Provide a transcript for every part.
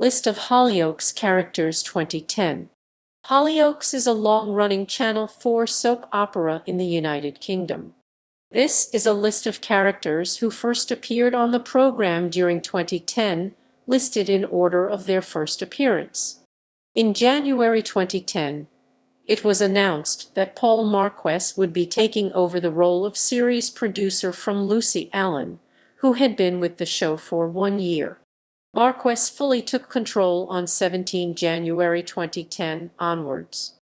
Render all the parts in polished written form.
List of Hollyoaks characters 2010. Hollyoaks is a long-running Channel 4 soap opera in the United Kingdom. This is a list of characters who first appeared on the program during 2010, listed in order of their first appearance. In January 2010, it was announced that Paul Marquess would be taking over the role of series producer from Lucy Allan, who had been with the show for 1 year. Marquess fully took control on 17 January 2010 onwards.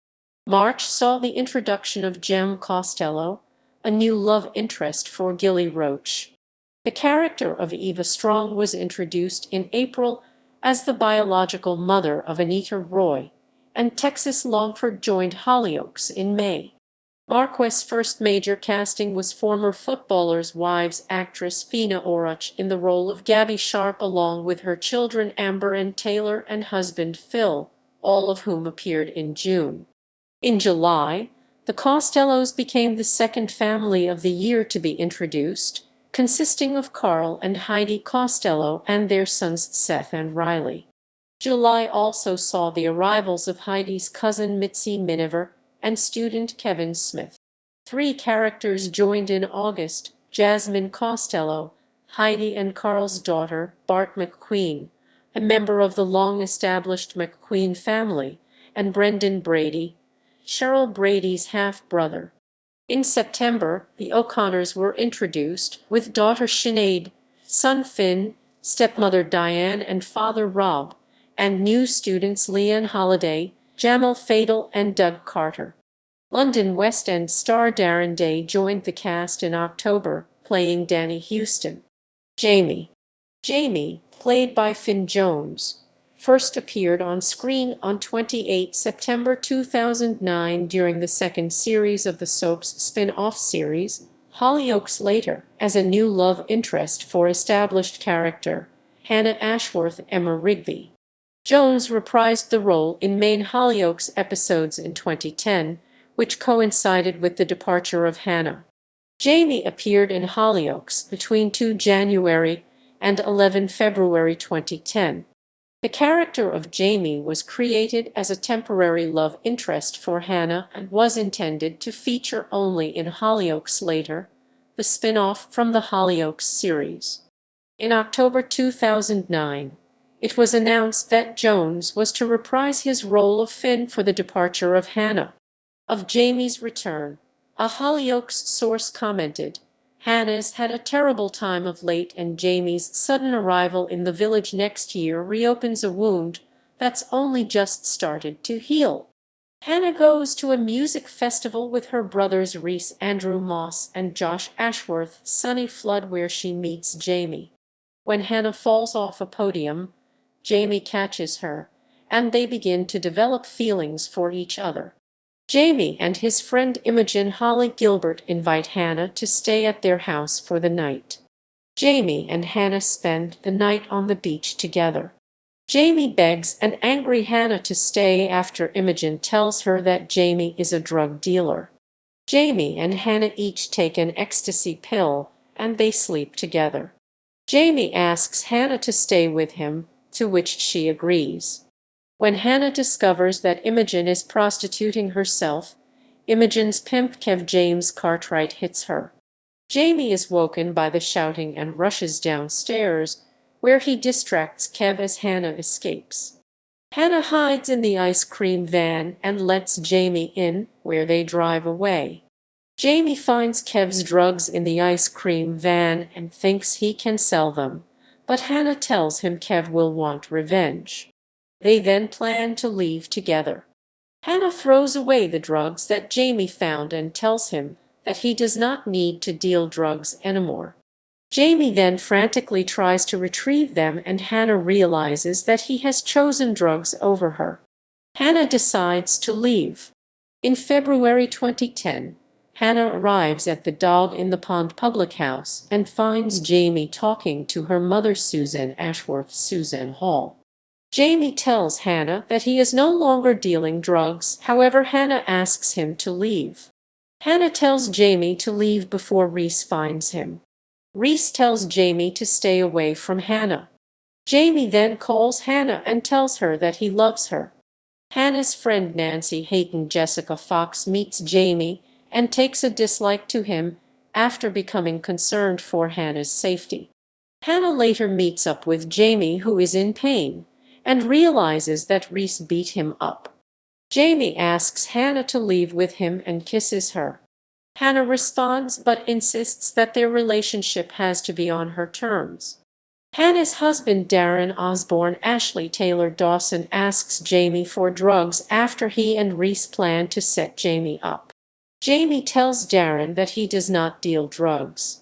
March saw the introduction of Jem Costello, a new love interest for Gilly Roach. The character of Eva Strong was introduced in April as the biological mother of Anita Roy, and Texas Longford joined Hollyoaks in May. Marquess' first major casting was former Footballers' Wives actress Phina Oruche in the role of Gabby Sharpe along with her children Amber and Taylor and husband Phil, all of whom appeared in June. In July, the Costellos became the second family of the year to be introduced, consisting of Carl and Heidi Costello and their sons Seth and Riley. July also saw the arrivals of Heidi's cousin Mitzeee Minniver and student Kevin Smith. 3 characters joined in August: Jasmine Costello, Heidi and Carl's daughter, Bart McQueen, a member of the long-established McQueen family, and Brendan Brady, Cheryl Brady's half-brother. In September, the O'Connors were introduced, with daughter Sinead, son Finn, stepmother Diane and father Rob, and new students Leanne Holiday, Jamil, Fadel, and Doug Carter. London West End star Darren Day joined the cast in October, playing Danny Houston. Jamie, played by Finn Jones, first appeared on screen on 28 September 2009 during the second series of the soap's spin-off series, Hollyoaks, later as a new love interest for established character Hannah Ashworth Emma Rigby. Jones reprised the role in main Hollyoaks episodes in 2010, which coincided with the departure of Hannah. Jamie appeared in Hollyoaks between 2 January and 11 February 2010. The character of Jamie was created as a temporary love interest for Hannah and was intended to feature only in Hollyoaks later, the spin-off from the Hollyoaks series. In October 2009, it was announced that Jones was to reprise his role of Finn for the departure of Hannah. Of Jamie's return, a Hollyoaks source commented, "Hannah's had a terrible time of late, and Jamie's sudden arrival in the village next year reopens a wound that's only just started to heal." Hannah goes to a music festival with her brothers Reese Andrew Moss and Josh Ashworth Sunny Flood, where she meets Jamie. When Hannah falls off a podium, Jamie catches her, and they begin to develop feelings for each other. Jamie and his friend Imogen Holly Gilbert invite Hannah to stay at their house for the night. Jamie and Hannah spend the night on the beach together. Jamie begs an angry Hannah to stay after Imogen tells her that Jamie is a drug dealer. Jamie and Hannah each take an ecstasy pill, and they sleep together. Jamie asks Hannah to stay with him, to which she agrees. When Hannah discovers that Imogen is prostituting herself, Imogen's pimp Kev James Cartwright hits her. Jamie is woken by the shouting and rushes downstairs, where he distracts Kev as Hannah escapes. Hannah hides in the ice cream van and lets Jamie in, where they drive away. Jamie finds Kev's drugs in the ice cream van and thinks he can sell them, but Hannah tells him Kev will want revenge. They then plan to leave together. Hannah throws away the drugs that Jamie found and tells him that he does not need to deal drugs anymore. Jamie then frantically tries to retrieve them, and Hannah realizes that he has chosen drugs over her. Hannah decides to leave. In February 2010, Hannah arrives at the Dog in the Pond public house and finds Jamie talking to her mother Susan Ashworth Susan Hall. Jamie tells Hannah that he is no longer dealing drugs, however Hannah asks him to leave. Hannah tells Jamie to leave before Reese finds him. Reese tells Jamie to stay away from Hannah. Jamie then calls Hannah and tells her that he loves her. Hannah's friend Nancy Hayton Jessica Fox meets Jamie and takes a dislike to him after becoming concerned for Hannah's safety. Hannah later meets up with Jamie, who is in pain, and realizes that Reese beat him up. Jamie asks Hannah to leave with him and kisses her. Hannah responds but insists that their relationship has to be on her terms. Hannah's husband Darren Osborne Ashley Taylor Dawson asks Jamie for drugs after he and Reese plan to set Jamie up. Jamie tells Darren that he does not deal drugs.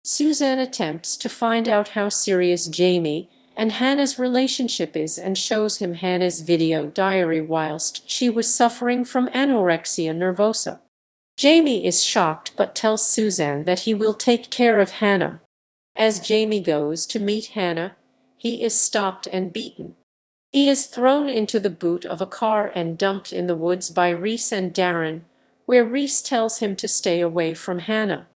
Suzanne attempts to find out how serious Jamie and Hannah's relationship is and shows him Hannah's video diary whilst she was suffering from anorexia nervosa. Jamie is shocked but tells Suzanne that he will take care of Hannah. As Jamie goes to meet Hannah, he is stopped and beaten. He is thrown into the boot of a car and dumped in the woods by Reese and Darren, where Reese tells him to stay away from Hannah.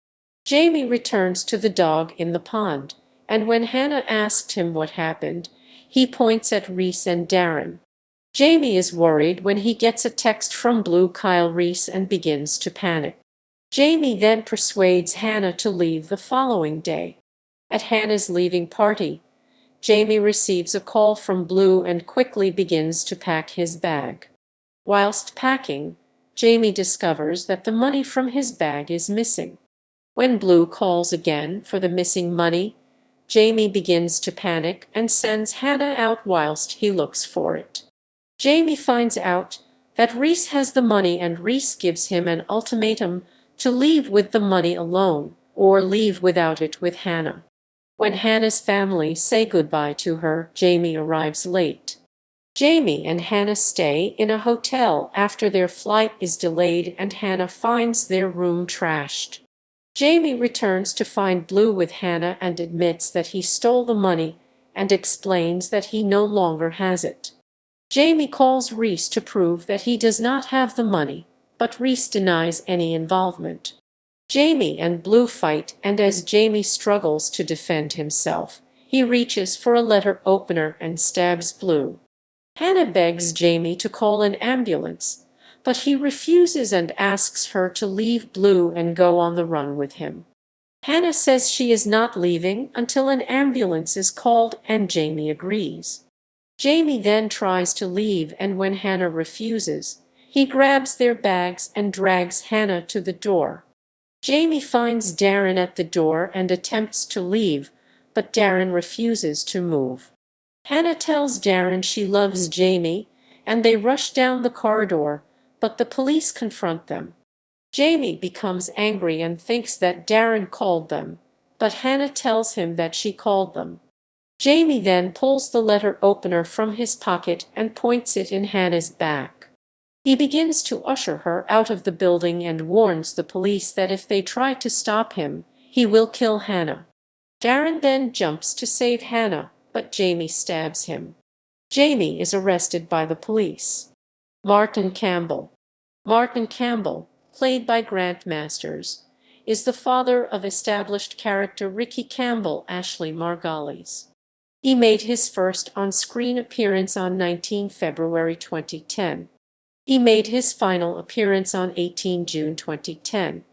Jamie returns to the dog in the pond, and when Hannah asked him what happened, he points at Reese and Darren. Jamie is worried when he gets a text from Blue Kyle Reese and begins to panic. Jamie then persuades Hannah to leave the following day. At Hannah's leaving party, Jamie receives a call from Blue and quickly begins to pack his bag. Whilst packing, Jamie discovers that the money from his bag is missing. When Blue calls again for the missing money, Jamie begins to panic and sends Hannah out whilst he looks for it. Jamie finds out that Reese has the money and Reese gives him an ultimatum to leave with the money alone or leave without it with Hannah. When Hannah's family say goodbye to her, Jamie arrives late. Jamie and Hannah stay in a hotel after their flight is delayed and Hannah finds their room trashed. Jamie returns to find Blue with Hannah and admits that he stole the money and explains that he no longer has it. Jamie calls Reese to prove that he does not have the money, but Reese denies any involvement. Jamie and Blue fight, and as Jamie struggles to defend himself, he reaches for a letter opener and stabs Blue. Hannah begs Jamie to call an ambulance, but he refuses and asks her to leave Blue and go on the run with him. Hannah says she is not leaving until an ambulance is called, and Jamie agrees. Jamie then tries to leave, and when Hannah refuses, he grabs their bags and drags Hannah to the door. Jamie finds Darren at the door and attempts to leave, but Darren refuses to move. Hannah tells Darren she loves Jamie, and they rush down the corridor, but the police confront them. Jamie becomes angry and thinks that Darren called them, but Hannah tells him that she called them. Jamie then pulls the letter opener from his pocket and points it in Hannah's back. He begins to usher her out of the building and warns the police that if they try to stop him, he will kill Hannah. Darren then jumps to save Hannah, but Jamie stabs him. Jamie is arrested by the police. Martin Campbell. Martin Campbell, played by Grant Masters, is the father of established character Ricky Campbell Ashley Margolis. He made his first on-screen appearance on 19 February 2010. He made his final appearance on 18 June 2010.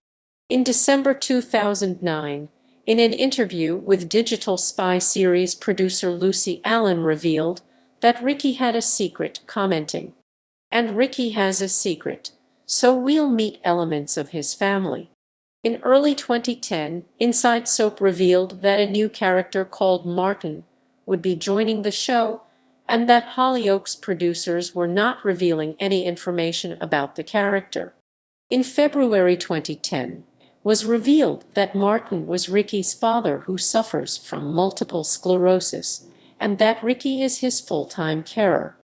In December 2009, in an interview with digital spy series producer Lucy Allan revealed that Ricky had a secret, commenting, "And Ricky has a secret, so we'll meet elements of his family." In early 2010, Inside Soap revealed that a new character called Martin would be joining the show, and that Hollyoaks producers were not revealing any information about the character. In February 2010, was revealed that Martin was Ricky's father who suffers from multiple sclerosis, and that Ricky is his full-time carer.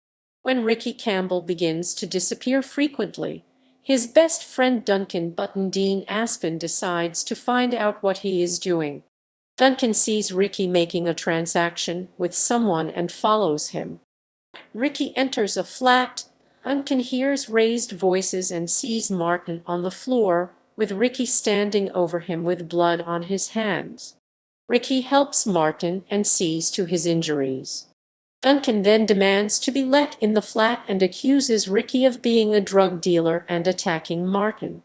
When Ricky Campbell begins to disappear frequently, his best friend Duncan Dean Aspen decides to find out what he is doing. Duncan sees Ricky making a transaction with someone and follows him. Ricky enters a flat. Duncan hears raised voices and sees Martin on the floor, with Ricky standing over him with blood on his hands. Ricky helps Martin and sees to his injuries. Duncan then demands to be let in the flat and accuses Ricky of being a drug dealer and attacking Martin.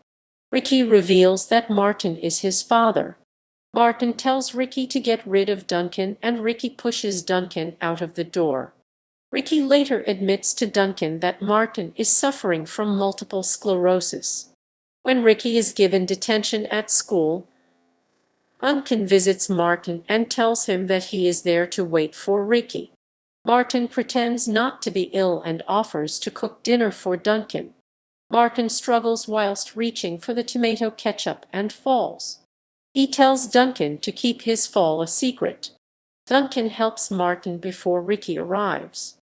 Ricky reveals that Martin is his father. Martin tells Ricky to get rid of Duncan, and Ricky pushes Duncan out of the door. Ricky later admits to Duncan that Martin is suffering from multiple sclerosis. When Ricky is given detention at school, Duncan visits Martin and tells him that he is there to wait for Ricky. Martin pretends not to be ill and offers to cook dinner for Duncan. Martin struggles whilst reaching for the tomato ketchup and falls. He tells Duncan to keep his fall a secret. Duncan helps Martin before Ricky arrives.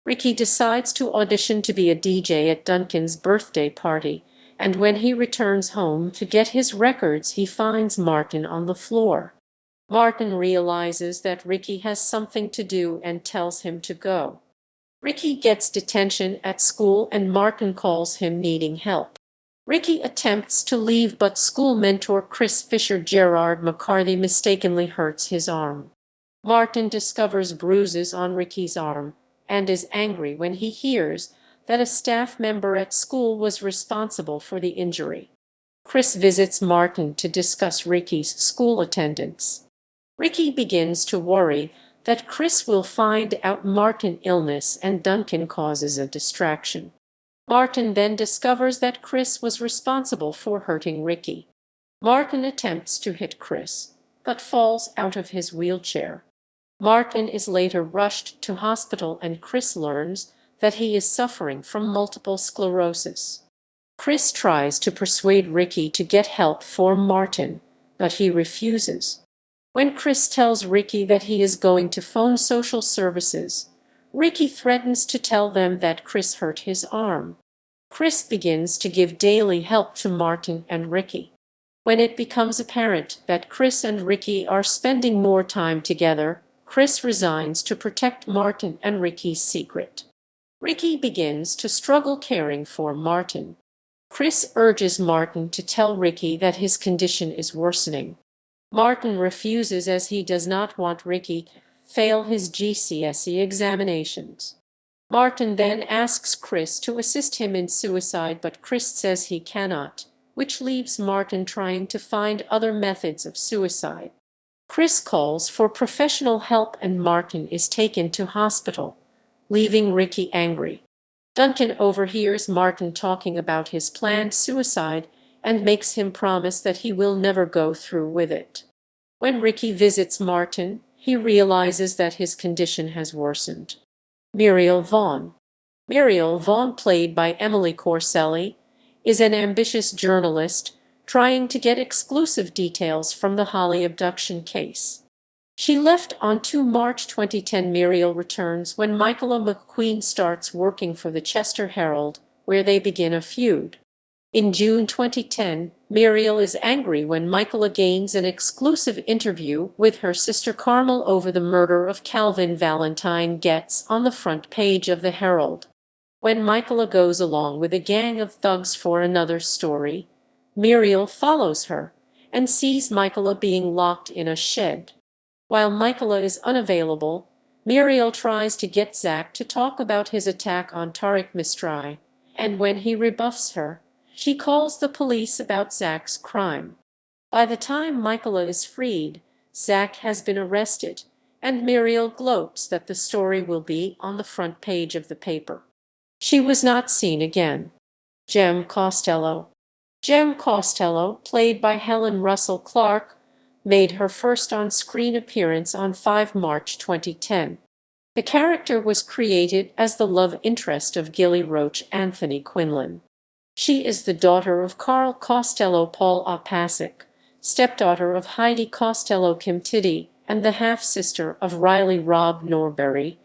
Ricky decides to audition to be a DJ at Duncan's birthday party, and when he returns home to get his records, he finds Martin on the floor. Martin realizes that Ricky has something to do and tells him to go. Ricky gets detention at school and Martin calls him needing help. Ricky attempts to leave, but school mentor Chris Fisher Gerard McCarthy mistakenly hurts his arm. Martin discovers bruises on Ricky's arm and is angry when he hears that a staff member at school was responsible for the injury. Chris visits Martin to discuss Ricky's school attendance. Ricky begins to worry that Chris will find out Martin's illness and Duncan causes a distraction. Martin then discovers that Chris was responsible for hurting Ricky. Martin attempts to hit Chris, but falls out of his wheelchair. Martin is later rushed to hospital and Chris learns that he is suffering from multiple sclerosis. Chris tries to persuade Ricky to get help for Martin, but he refuses. When Chris tells Ricky that he is going to phone social services, Ricky threatens to tell them that Chris hurt his arm. Chris begins to give daily help to Martin and Ricky. When it becomes apparent that Chris and Ricky are spending more time together, Chris resigns to protect Martin and Ricky's secret. Ricky begins to struggle caring for Martin. Chris urges Martin to tell Ricky that his condition is worsening. Martin refuses as he does not want Ricky to fail his GCSE examinations. Martin then asks Chris to assist him in suicide, but Chris says he cannot, which leaves Martin trying to find other methods of suicide. Chris calls for professional help and Martin is taken to hospital, leaving Ricky angry. Duncan overhears Martin talking about his planned suicide and makes him promise that he will never go through with it. When Ricky visits Martin, he realizes that his condition has worsened. Muriel Vaughn. Muriel Vaughn, played by Emily Corselli, is an ambitious journalist trying to get exclusive details from the Holly abduction case. She left on 2 March 2010. Muriel returns when Michaela McQueen starts working for the Chester Herald, where they begin a feud. In June 2010, Muriel is angry when Michaela gains an exclusive interview with her sister Carmel over the murder of Calvin Valentine gets on the front page of the Herald. When Michaela goes along with a gang of thugs for another story, Muriel follows her and sees Michaela being locked in a shed. While Michaela is unavailable, Muriel tries to get Zach to talk about his attack on Tariq Mistry, and when he rebuffs her, she calls the police about Zach's crime. By the time Michaela is freed, Zach has been arrested, and Muriel gloats that the story will be on the front page of the paper. She was not seen again. Jem Costello. Jem Costello, played by Helen Russell Clark, made her first on-screen appearance on 5 March 2010. The character was created as the love interest of Gilly Roach Anthony Quinlan. She is the daughter of Carl Costello Paul Opasek, stepdaughter of Heidi Costello Kim Tiddy, and the half-sister of Riley Rob Norbury.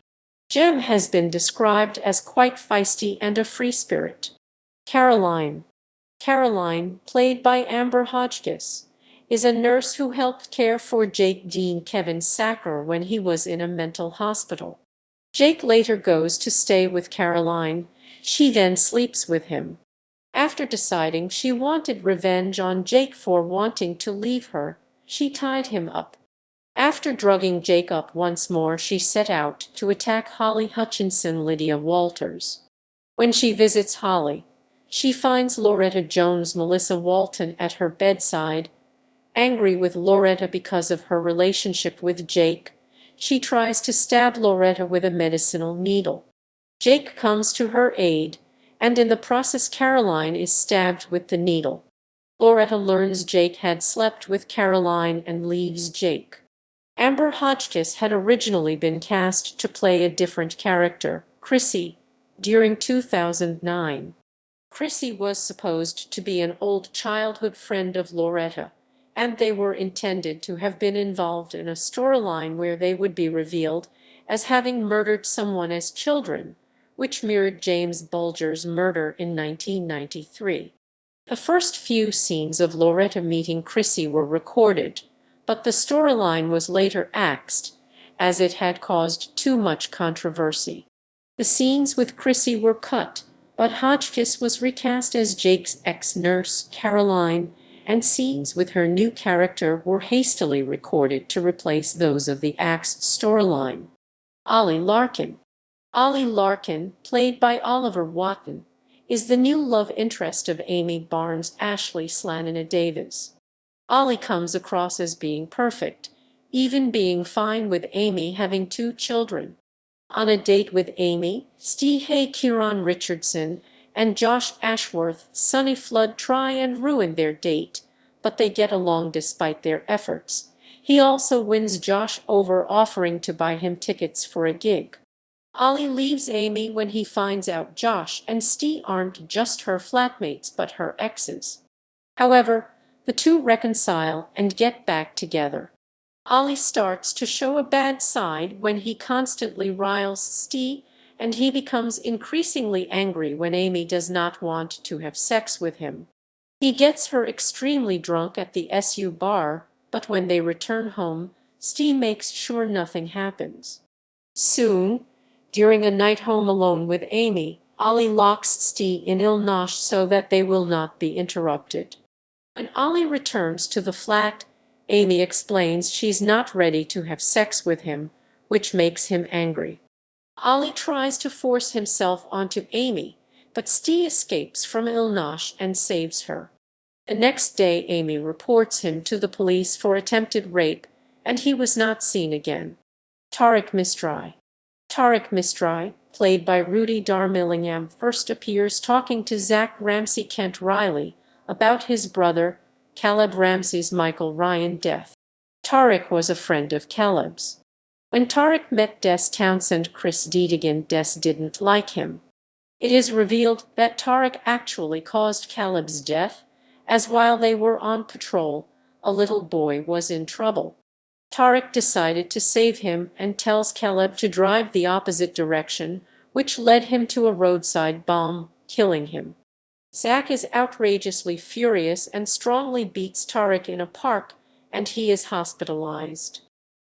Jem has been described as quite feisty and a free spirit. Caroline. Caroline, played by Amber Hodgkiss, is a nurse who helped care for Jake Dean Kevin Sacker when he was in a mental hospital. Jake later goes to stay with Caroline. She then sleeps with him. After deciding she wanted revenge on Jake for wanting to leave her, she tied him up. After drugging Jake up once more, she set out to attack Holly Hutchinson Lydia Walters. When she visits Holly, she finds Loretta Jones Melissa Walton at her bedside. Angry with Loretta because of her relationship with Jake, she tries to stab Loretta with a medicinal needle. Jake comes to her aid, and in the process Caroline is stabbed with the needle. Loretta learns Jake had slept with Caroline and leaves Jake. Amber Hotchkiss had originally been cast to play a different character, Chrissy, during 2009. Chrissy was supposed to be an old childhood friend of Loretta, and they were intended to have been involved in a storyline where they would be revealed as having murdered someone as children, which mirrored James Bulger's murder in 1993. The first few scenes of Loretta meeting Chrissy were recorded, but the storyline was later axed, as it had caused too much controversy. The scenes with Chrissy were cut, but Hotchkiss was recast as Jake's ex-nurse, Caroline, and scenes with her new character were hastily recorded to replace those of the axed storyline. Ollie Larkin. Ollie Larkin, played by Oliver Watton, is the new love interest of Amy Barnes' Ashley Slanina Davis. Ollie comes across as being perfect, even being fine with Amy having 2 children. On a date with Amy, Stehey Kieran Richardson and Josh Ashworth Sonny Flood try and ruin their date, but they get along despite their efforts. He also wins Josh over, offering to buy him tickets for a gig. Ollie leaves Amy when he finds out Josh and Steve aren't just her flatmates but her exes. However, the two reconcile and get back together. Ollie starts to show a bad side when he constantly riles Steve, and he becomes increasingly angry when Amy does not want to have sex with him. He gets her extremely drunk at the SU bar, but when they return home, Steve makes sure nothing happens. Soon, during a night home alone with Amy, Ollie locks Steve in Il Nosh so that they will not be interrupted. When Ollie returns to the flat, Amy explains she's not ready to have sex with him, which makes him angry. Ollie tries to force himself onto Amy, but Steve escapes from Il Nosh and saves her. The next day, Amy reports him to the police for attempted rape, and he was not seen again. Tariq Mistry. Tariq Mistry, played by Rudy Darmillingham, first appears talking to Zach Ramsey Kent Riley about his brother, Caleb Ramsey's Michael Ryan death. Tariq was a friend of Caleb's. When Tariq met Des Townsend, Chris Deedigan, Des didn't like him. It is revealed that Tariq actually caused Caleb's death, as while they were on patrol, a little boy was in trouble. Tariq decided to save him and tells Caleb to drive the opposite direction, which led him to a roadside bomb, killing him. Zach is outrageously furious and strongly beats Tariq in a park, and he is hospitalized.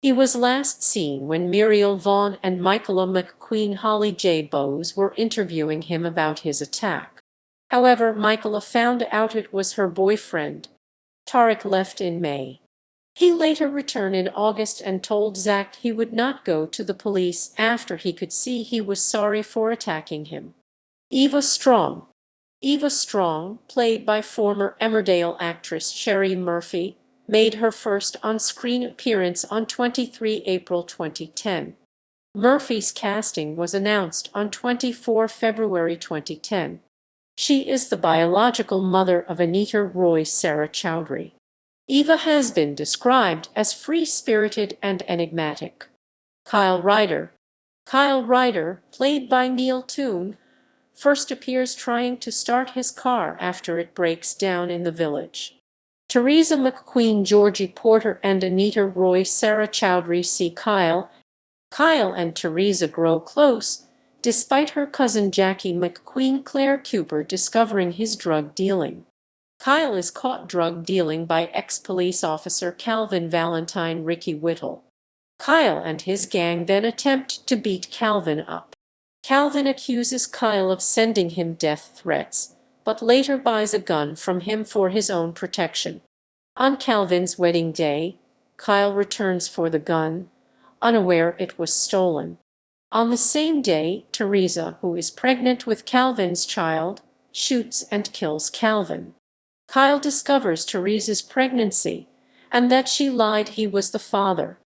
He was last seen when Muriel Vaughn and Michaela McQueen Holly J. Bowes were interviewing him about his attack. However, Michaela found out it was her boyfriend. Tariq left in May. He later returned in August and told Zach he would not go to the police after he could see he was sorry for attacking him. Eva Strong. Eva Strong, played by former Emmerdale actress Sherry Murphy, made her first on-screen appearance on 23 April 2010. Murphy's casting was announced on 24 February 2010. She is the biological mother of Anita Roy Sarah Chowdhury. Eva has been described as free-spirited and enigmatic. Kyle Ryder. Kyle Ryder, played by Neil Toon, first appears trying to start his car after it breaks down in the village. Teresa McQueen, Georgie Porter, and Anita Roy Sarah Chowdhury see Kyle. Kyle and Teresa grow close, despite her cousin Jackie McQueen Claire Cooper discovering his drug dealing. Kyle is caught drug dealing by ex-police officer Calvin Valentine Ricky Whittle. Kyle and his gang then attempt to beat Calvin up. Calvin accuses Kyle of sending him death threats, but later buys a gun from him for his own protection. On Calvin's wedding day, Kyle returns for the gun, unaware it was stolen. On the same day, Teresa, who is pregnant with Calvin's child, shoots and kills Calvin. Kyle discovers Teresa's pregnancy and that she lied he was the father.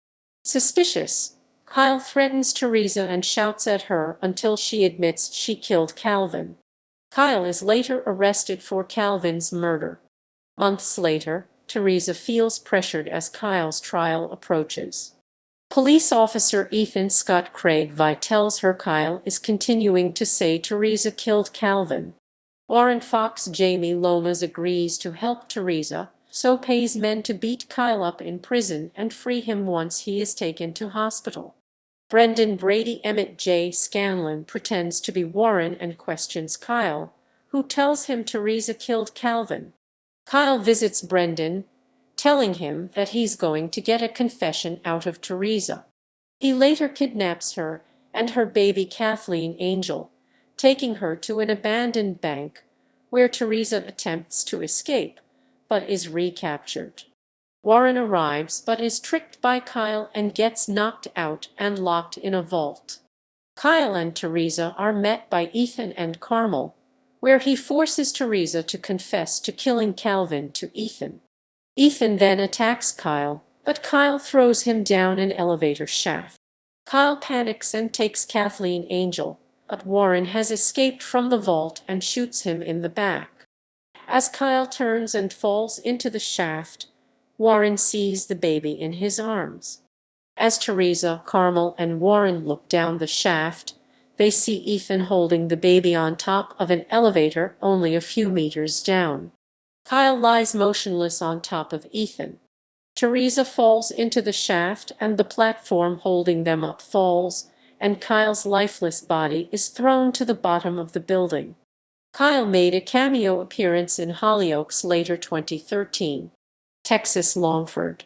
Suspicious, Kyle threatens Teresa and shouts at her until she admits she killed Calvin. Kyle is later arrested for Calvin's murder. Months later, Teresa feels pressured as Kyle's trial approaches. Police officer Ethan Scott Craig-Vi tells her Kyle is continuing to say Teresa killed Calvin. Warren Fox Jamie Lomas agrees to help Teresa, so pays men to beat Kyle up in prison and free him once he is taken to hospital. Brendan Brady Emmett J. Scanlon pretends to be Warren and questions Kyle, who tells him Teresa killed Calvin. Kyle visits Brendan, telling him that he's going to get a confession out of Teresa. He later kidnaps her and her baby Kathleen Angel, taking her to an abandoned bank, where Teresa attempts to escape, but is recaptured. Warren arrives but is tricked by Kyle and gets knocked out and locked in a vault. Kyle and Teresa are met by Ethan and Carmel, where he forces Teresa to confess to killing Calvin to Ethan. Ethan then attacks Kyle, but Kyle throws him down an elevator shaft. Kyle panics and takes Kathleen Angel, but Warren has escaped from the vault and shoots him in the back. As Kyle turns and falls into the shaft, Warren sees the baby in his arms. As Teresa, Carmel, and Warren look down the shaft, they see Ethan holding the baby on top of an elevator only a few meters down. Kyle lies motionless on top of Ethan. Teresa falls into the shaft and the platform holding them up falls, and Kyle's lifeless body is thrown to the bottom of the building. Kyle made a cameo appearance in Hollyoaks later 2013. Texas Longford.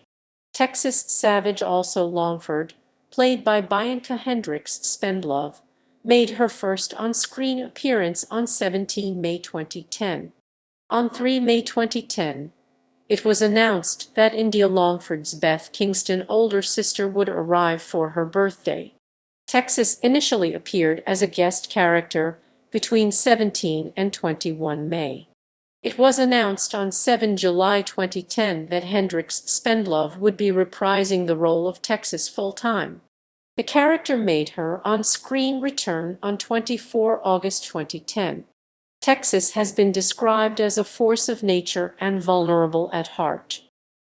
Texas Savage also Longford, played by Bianca Hendricks Spendlove, made her first on-screen appearance on 17 May 2010. On 3 May 2010, it was announced that India Longford's Beth Kingston older sister would arrive for her birthday. Texas initially appeared as a guest character between 17 and 21 May. It was announced on 7 July 2010 that Hendricks Spendlove would be reprising the role of Texas full-time. The character made her on-screen return on 24 August 2010. Texas has been described as a force of nature and vulnerable at heart.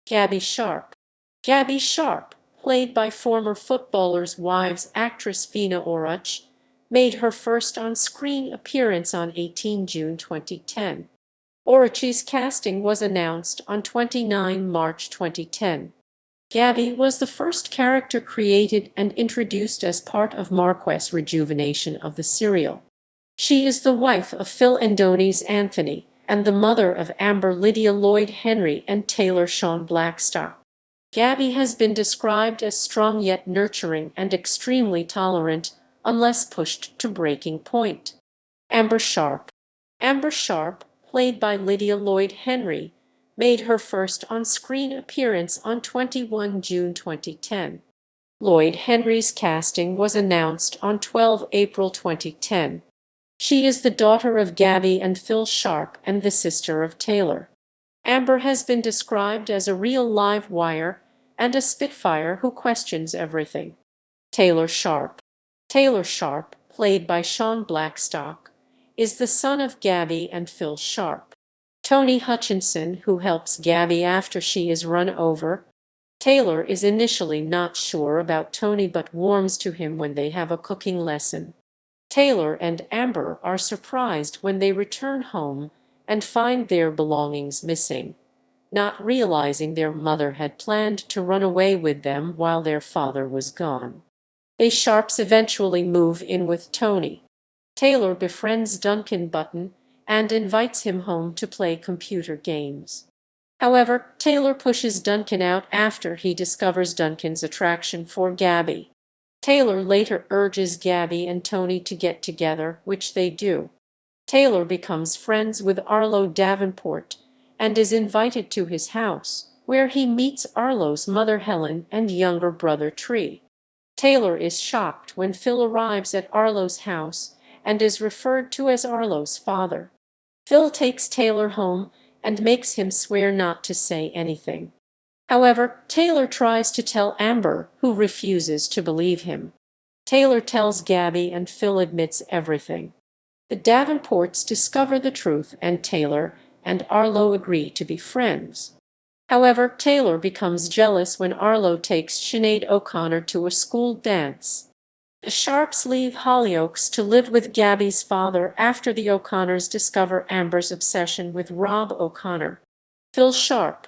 Gabby Sharpe. Gabby Sharpe, played by former Footballers' Wives actress Phina Oruche, made her first on-screen appearance on 18 June 2010. Oruche's casting was announced on 29 March 2010. Gabby was the first character created and introduced as part of Marquess' rejuvenation of the serial. She is the wife of Phil Andonis Anthony and the mother of Amber Lydia Lloyd Henry and Taylor Sean Blackstock. Gabby has been described as strong yet nurturing and extremely tolerant, unless pushed to breaking point. Amber Sharpe. Amber Sharpe, played by Lydia Lloyd Henry, made her first on-screen appearance on 21 June 2010. Lloyd Henry's casting was announced on 12 April 2010. She is the daughter of Gabby and Phil Sharpe and the sister of Taylor. Amber has been described as a real live wire and a spitfire who questions everything. Taylor Sharpe. Taylor Sharpe, played by Sean Blackstock, is the son of Gabby and Phil Sharpe. Tony Hutchinson, who helps Gabby after she is run over. Taylor is initially not sure about Tony but warms to him when they have a cooking lesson. Taylor and Amber are surprised when they return home and find their belongings missing, not realizing their mother had planned to run away with them while their father was gone. The Sharpes eventually move in with Tony. Taylor befriends Duncan Button and invites him home to play computer games. However, Taylor pushes Duncan out after he discovers Duncan's attraction for Gabby. Taylor later urges Gabby and Tony to get together, which they do. Taylor becomes friends with Arlo Davenport and is invited to his house, where he meets Arlo's mother Helen and younger brother Tree. Taylor is shocked when Phil arrives at Arlo's house and is referred to as Arlo's father. Phil takes Taylor home and makes him swear not to say anything. However, Taylor tries to tell Amber, who refuses to believe him. Taylor tells Gabby and Phil admits everything. The Davenports discover the truth and Taylor and Arlo agree to be friends. However, Taylor becomes jealous when Arlo takes Sinead O'Connor to a school dance. The Sharpes leave Hollyoaks to live with Gabby's father after the O'Connors discover Amber's obsession with Rob O'Connor. Phil Sharpe.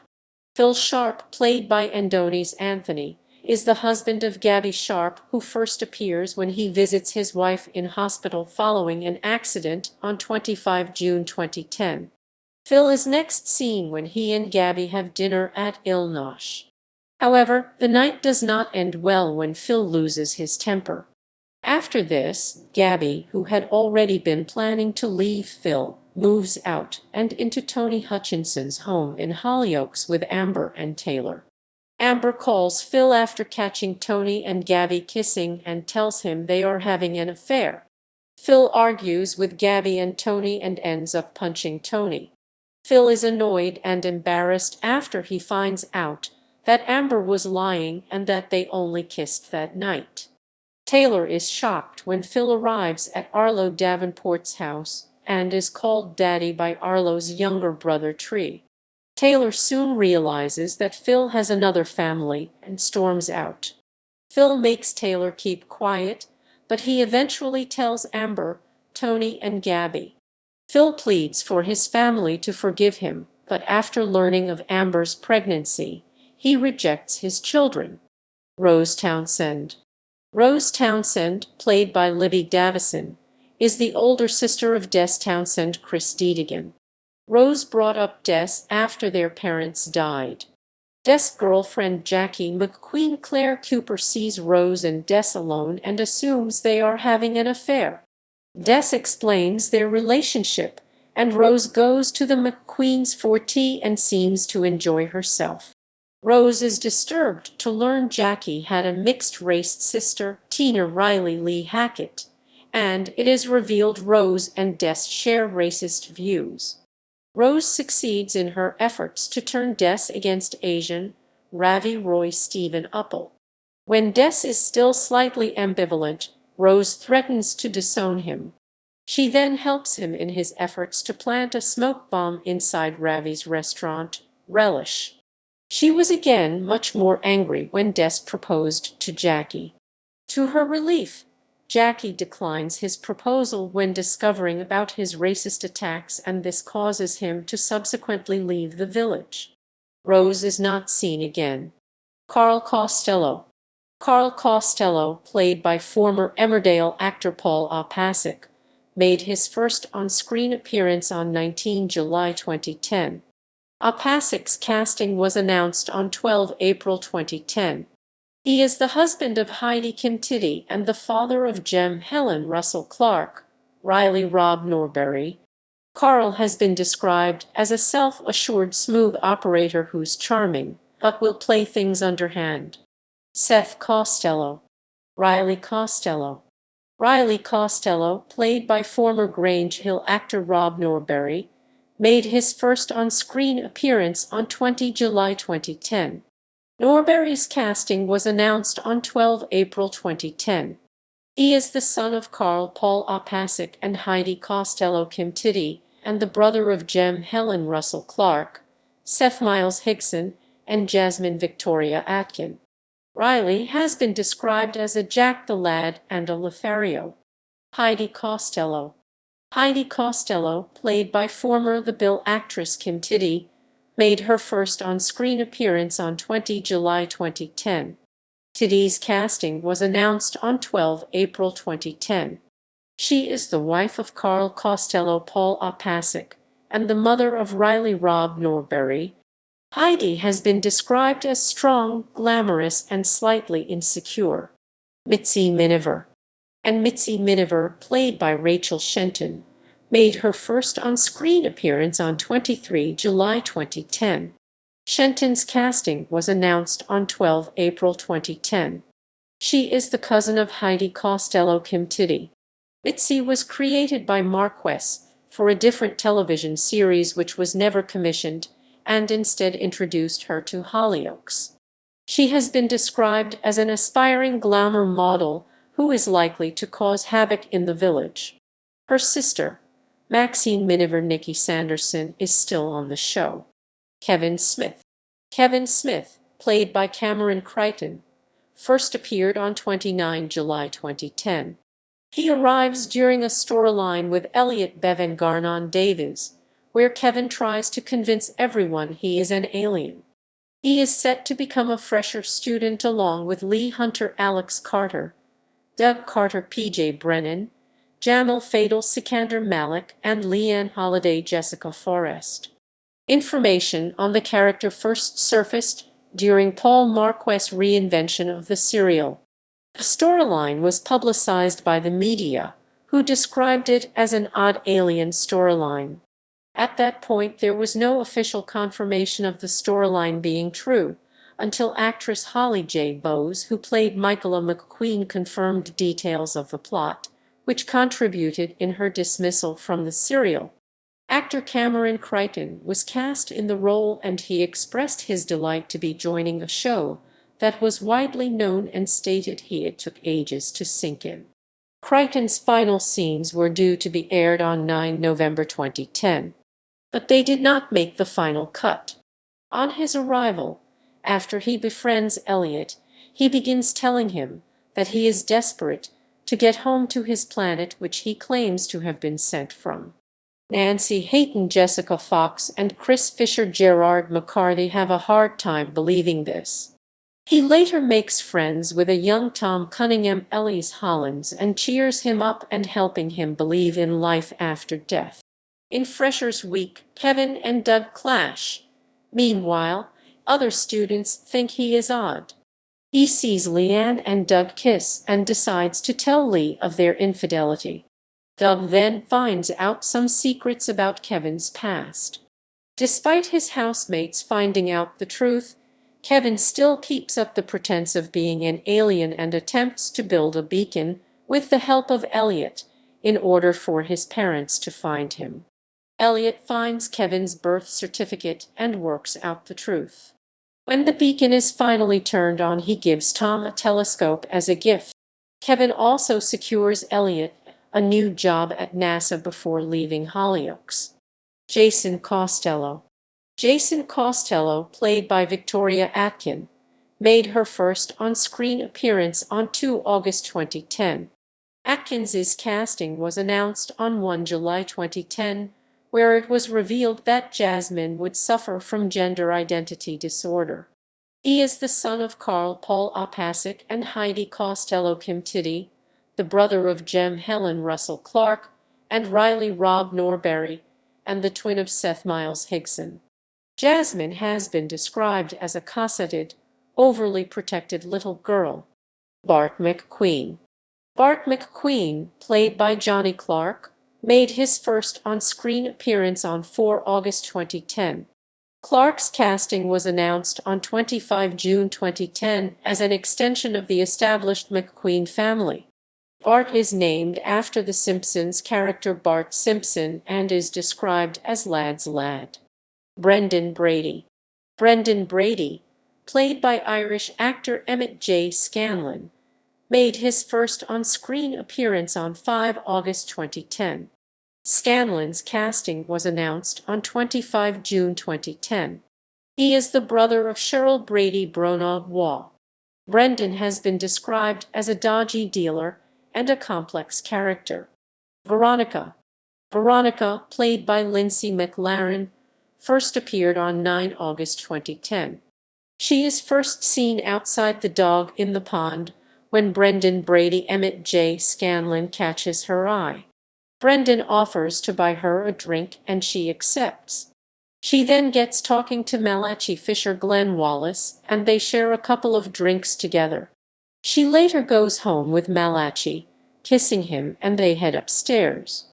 Phil Sharpe, played by Andoni's Anthony, is the husband of Gabby Sharpe, who first appears when he visits his wife in hospital following an accident on 25 June 2010. Phil is next seen when he and Gabby have dinner at Il Nosh. However, the night does not end well when Phil loses his temper. After this, Gabby, who had already been planning to leave Phil, moves out and into Tony Hutchinson's home in Hollyoaks with Amber and Taylor. Amber calls Phil after catching Tony and Gabby kissing and tells him they are having an affair. Phil argues with Gabby and Tony and ends up punching Tony. Phil is annoyed and embarrassed after he finds out that Amber was lying and that they only kissed that night. Taylor is shocked when Phil arrives at Arlo Davenport's house and is called Daddy by Arlo's younger brother Tree. Taylor soon realizes that Phil has another family and storms out. Phil makes Taylor keep quiet, but he eventually tells Amber, Tony, and Gabby. Phil pleads for his family to forgive him, but after learning of Amber's pregnancy, he rejects his children. Rose Townsend. Rose Townsend, played by Libby Davison, is the older sister of Des Townsend, Chris Deedigan. Rose brought up Des after their parents died. Des' girlfriend Jackie McQueen Claire Cooper sees Rose and Des alone and assumes they are having an affair. Des explains their relationship, and Rose goes to the McQueens for tea and seems to enjoy herself. Rose is disturbed to learn Jackie had a mixed-race sister, Tina Riley Lee Hackett, and it is revealed Rose and Des share racist views. Rose succeeds in her efforts to turn Des against Asian, Ravi Roy Stephen Uppal. When Des is still slightly ambivalent, Rose threatens to disown him. She then helps him in his efforts to plant a smoke bomb inside Ravi's restaurant, Relish. She was again much more angry when Des proposed to Jackie. To her relief, Jackie declines his proposal when discovering about his racist attacks, and this causes him to subsequently leave the village. Rose is not seen again. Carl Costello. Carl Costello, played by former Emmerdale actor Paul Marquess, made his first on-screen appearance on 19 July 2010. Marquess's casting was announced on 12 April 2010. He is the husband of Heidi Costello and the father of Jem Helen Russell Clark, Riley Rob Norbury. Carl has been described as a self-assured smooth operator who's charming, but will play things underhand. Seth Costello. Riley Costello. Riley Costello, played by former Grange Hill actor Rob Norbury, made his first on-screen appearance on 20 July 2010. Norbury's casting was announced on 12 April 2010. He is the son of Carl Paul Marquess and Heidi Costello Costello, and the brother of Jem Helen Russell Clark, Seth Miles Higson, and Jasmine Victoria Atkin. Riley has been described as a Jack the Lad and a Lothario. Heidi Costello. Heidi Costello, played by former The Bill actress Kim Tiddy, made her first on-screen appearance on 20 July 2010. Tiddy's casting was announced on 12 April 2010. She is the wife of Carl Costello Paul Marquess and the mother of Riley Rob Norbury. Heidi has been described as strong, glamorous, and slightly insecure. Mitzeee Minniver. And Mitzeee Minniver, played by Rachel Shenton, made her first on-screen appearance on 23 July 2010. Shenton's casting was announced on 12 April 2010. She is the cousin of Heidi Costello Kim Tiddy. Mitzeee was created by Marquess for a different television series which was never commissioned and instead introduced her to Hollyoaks. She has been described as an aspiring glamour model who is likely to cause havoc in the village. Her sister, Maxine Minniver Nikki Sanderson, is still on the show. Kevin Smith. Kevin Smith, played by Cameron Crichton, first appeared on 29 July 2010. He arrives during a storyline with Elliot Bevan Garnon Davies, where Kevin tries to convince everyone he is an alien. He is set to become a fresher student along with Lee Hunter Alex Carter, Doug Carter PJ Brennan, Jamil Fadel Sikander Malik, and Leanne Holiday Jessica Forrest. Information on the character first surfaced during Paul Marquess' reinvention of the serial. The storyline was publicized by the media, who described it as an odd alien storyline. At that point, there was no official confirmation of the storyline being true, until actress Holly J. Bowes, who played Michaela McQueen, confirmed details of the plot, which contributed in her dismissal from the serial. Actor Cameron Crichton was cast in the role, and he expressed his delight to be joining a show that was widely known and stated it took ages to sink in. Crichton's final scenes were due to be aired on 9 November 2010, but they did not make the final cut. On his arrival, after he befriends Elliot, he begins telling him that he is desperate to get home to his planet, which he claims to have been sent from. Nancy Hayton, Jessica Fox, and Chris Fisher Gerard McCarthy have a hard time believing this. He later makes friends with a young Tom Cunningham Ellis Hollins and cheers him up and helping him believe in life after death. In Freshers Week, Kevin and Doug clash. Meanwhile, other students think he is odd. He sees Leanne and Doug kiss and decides to tell Lee of their infidelity. Doug then finds out some secrets about Kevin's past. Despite his housemates finding out the truth, Kevin still keeps up the pretense of being an alien and attempts to build a beacon with the help of Elliot in order for his parents to find him. Elliot finds Kevin's birth certificate and works out the truth. When the beacon is finally turned on, he gives Tom a telescope as a gift. Kevin also secures Elliot a new job at NASA before leaving Hollyoaks. Jasmine Costello. Jasmine Costello, played by Victoria Atkin, made her first on-screen appearance on 2 August 2010. Atkins's casting was announced on 1 July 2010, where it was revealed that Jasmine would suffer from gender identity disorder. He is the son of Carl Paul Opasek and Heidi Costello Kim Tiddy, the brother of Jem Helen Russell Clark and Riley Rob Norberry, and the twin of Seth Miles Higson. Jasmine has been described as a cosseted, overly protected little girl. Bart McQueen. Bart McQueen, played by Johnny Clark, made his first on-screen appearance on 4 August 2010. Clark's casting was announced on 25 June 2010 as an extension of the established McQueen family. Bart is named after The Simpsons character Bart Simpson and is described as Lad's lad. Brendan Brady. Brendan Brady, played by Irish actor Emmett J. Scanlon, made his first on-screen appearance on 5 August 2010. Scanlon's casting was announced on 25 June 2010. He is the brother of Cheryl Brady Bronagh Waugh. Brendan has been described as a dodgy dealer and a complex character. Veronica. Veronica, played by Lindsay McLaren, first appeared on 9 August 2010. She is first seen outside the dog in the pond when Brendan Brady Emmett J. Scanlon catches her eye. Brendan offers to buy her a drink and she accepts. She then gets talking to Malachi Fisher Glenn Wallace and they share a couple of drinks together. She later goes home with Malachi, kissing him, and they head upstairs.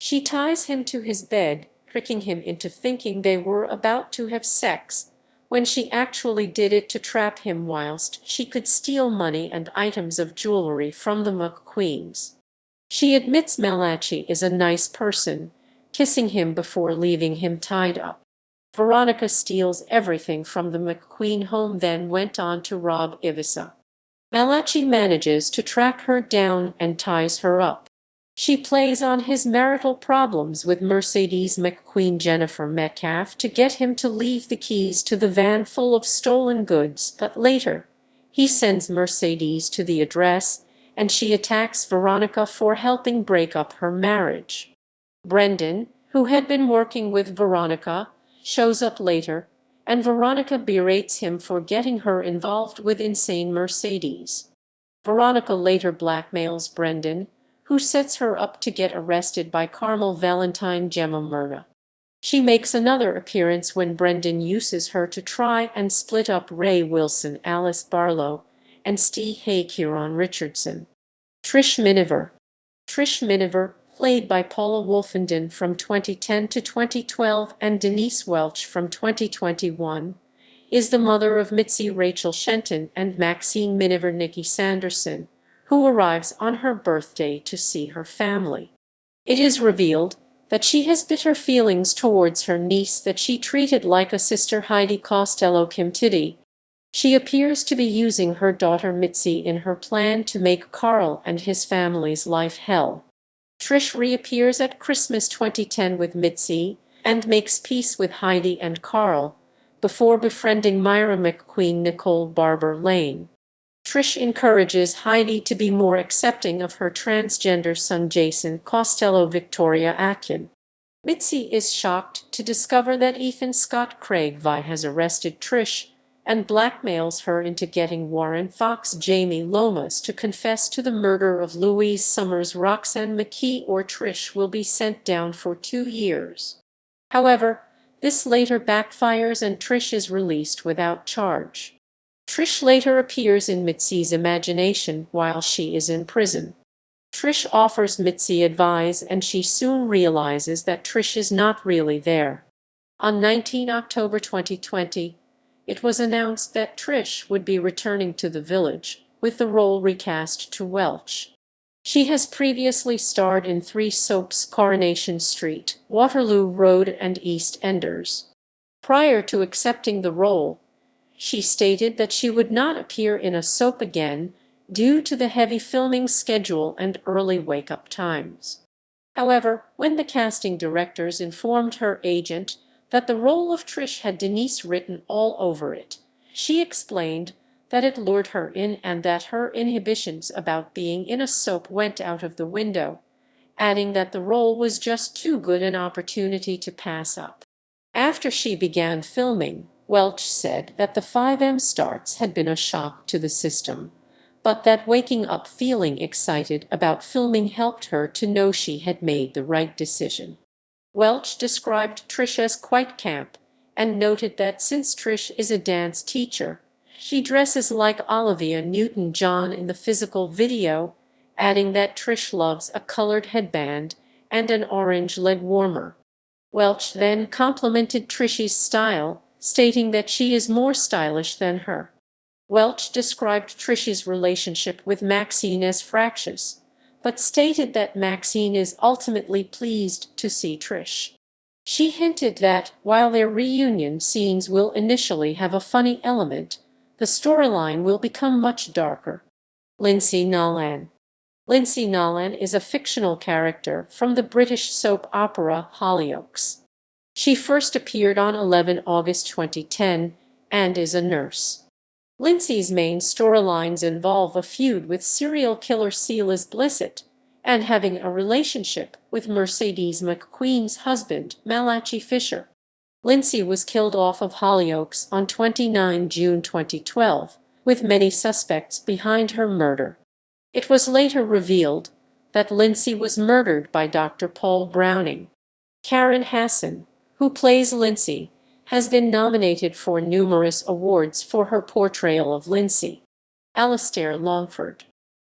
She ties him to his bed, tricking him into thinking they were about to have sex, when she actually did it to trap him whilst she could steal money and items of jewelry from the McQueens. She admits Malachi is a nice person, kissing him before leaving him tied up. Veronica steals everything from the McQueen home, then went on to rob Ivisa. Malachi manages to track her down and ties her up. She plays on his marital problems with Mercedes McQueen Jennifer Metcalf to get him to leave the keys to the van full of stolen goods, but later, he sends Mercedes to the address, and she attacks Veronica for helping break up her marriage. Brendan, who had been working with Veronica, shows up later, and Veronica berates him for getting her involved with insane Mercedes. Veronica later blackmails Brendan, who sets her up to get arrested by Carmel Valentine Gemma Myrna. She makes another appearance when Brendan uses her to try and split up Ray Wilson, Alice Barlow, and Steve Hay-Kieran Richardson. Trish Minniver. Trish Minniver, played by Paula Wolfenden from 2010 to 2012 and Denise Welch from 2021, is the mother of Mitzeee Rachel Shenton and Maxine Minniver Nikki Sanderson, who arrives on her birthday to see her family. It is revealed that she has bitter feelings towards her niece that she treated like a sister, Heidi Costello Kimtiddy. She appears to be using her daughter Mitzeee in her plan to make Carl and his family's life hell. Trish reappears at Christmas 2010 with Mitzeee and makes peace with Heidi and Carl, before befriending Myra McQueen Nicole Barber Lane. Trish encourages Heidi to be more accepting of her transgender son Jason Costello Victoria Atkin. Mitzeee is shocked to discover that Ethan Scott Craig Vi has arrested Trish and blackmails her into getting Warren Fox Jamie Lomas to confess to the murder of Louise Summers Roxanne McKee, or Trish will be sent down for 2 years. However, this later backfires and Trish is released without charge. Trish later appears in Mitzee's imagination while she is in prison. Trish offers Mitzeee advice and she soon realizes that Trish is not really there. On 19 October 2020, it was announced that Trish would be returning to the village, with the role recast to Welch. She has previously starred in 3 soaps: Coronation Street, Waterloo Road and East Enders. Prior to accepting the role, she stated that she would not appear in a soap again due to the heavy filming schedule and early wake-up times. However, when the casting directors informed her agent that the role of Trish had Denise written all over it, she explained that it lured her in and that her inhibitions about being in a soap went out of the window, adding that the role was just too good an opportunity to pass up. After she began filming, Welch said that the 5M starts had been a shock to the system, but that waking up feeling excited about filming helped her to know she had made the right decision. Welch described Trish as quite camp and noted that since Trish is a dance teacher, she dresses like Olivia Newton-John in the physical video, adding that Trish loves a colored headband and an orange leg warmer. Welch then complimented Trish's style, stating that she is more stylish than her. Welch described Trish's relationship with Maxine as fractious, but stated that Maxine is ultimately pleased to see Trish. She hinted that, while their reunion scenes will initially have a funny element, the storyline will become much darker. Lucy Allan. Lucy Allan is a fictional character from the British soap opera Hollyoaks. She first appeared on 11 August 2010 and is a nurse. Lucy's main storylines involve a feud with serial killer Silas Blissett and having a relationship with Mercedes McQueen's husband, Malachi Fisher. Lucy was killed off of Hollyoaks on 29 June 2012, with many suspects behind her murder. It was later revealed that Lucy was murdered by Dr. Paul Browning. Karen Hassan, who plays Lucy, has been nominated for numerous awards for her portrayal of Lucy. Alastair Longford.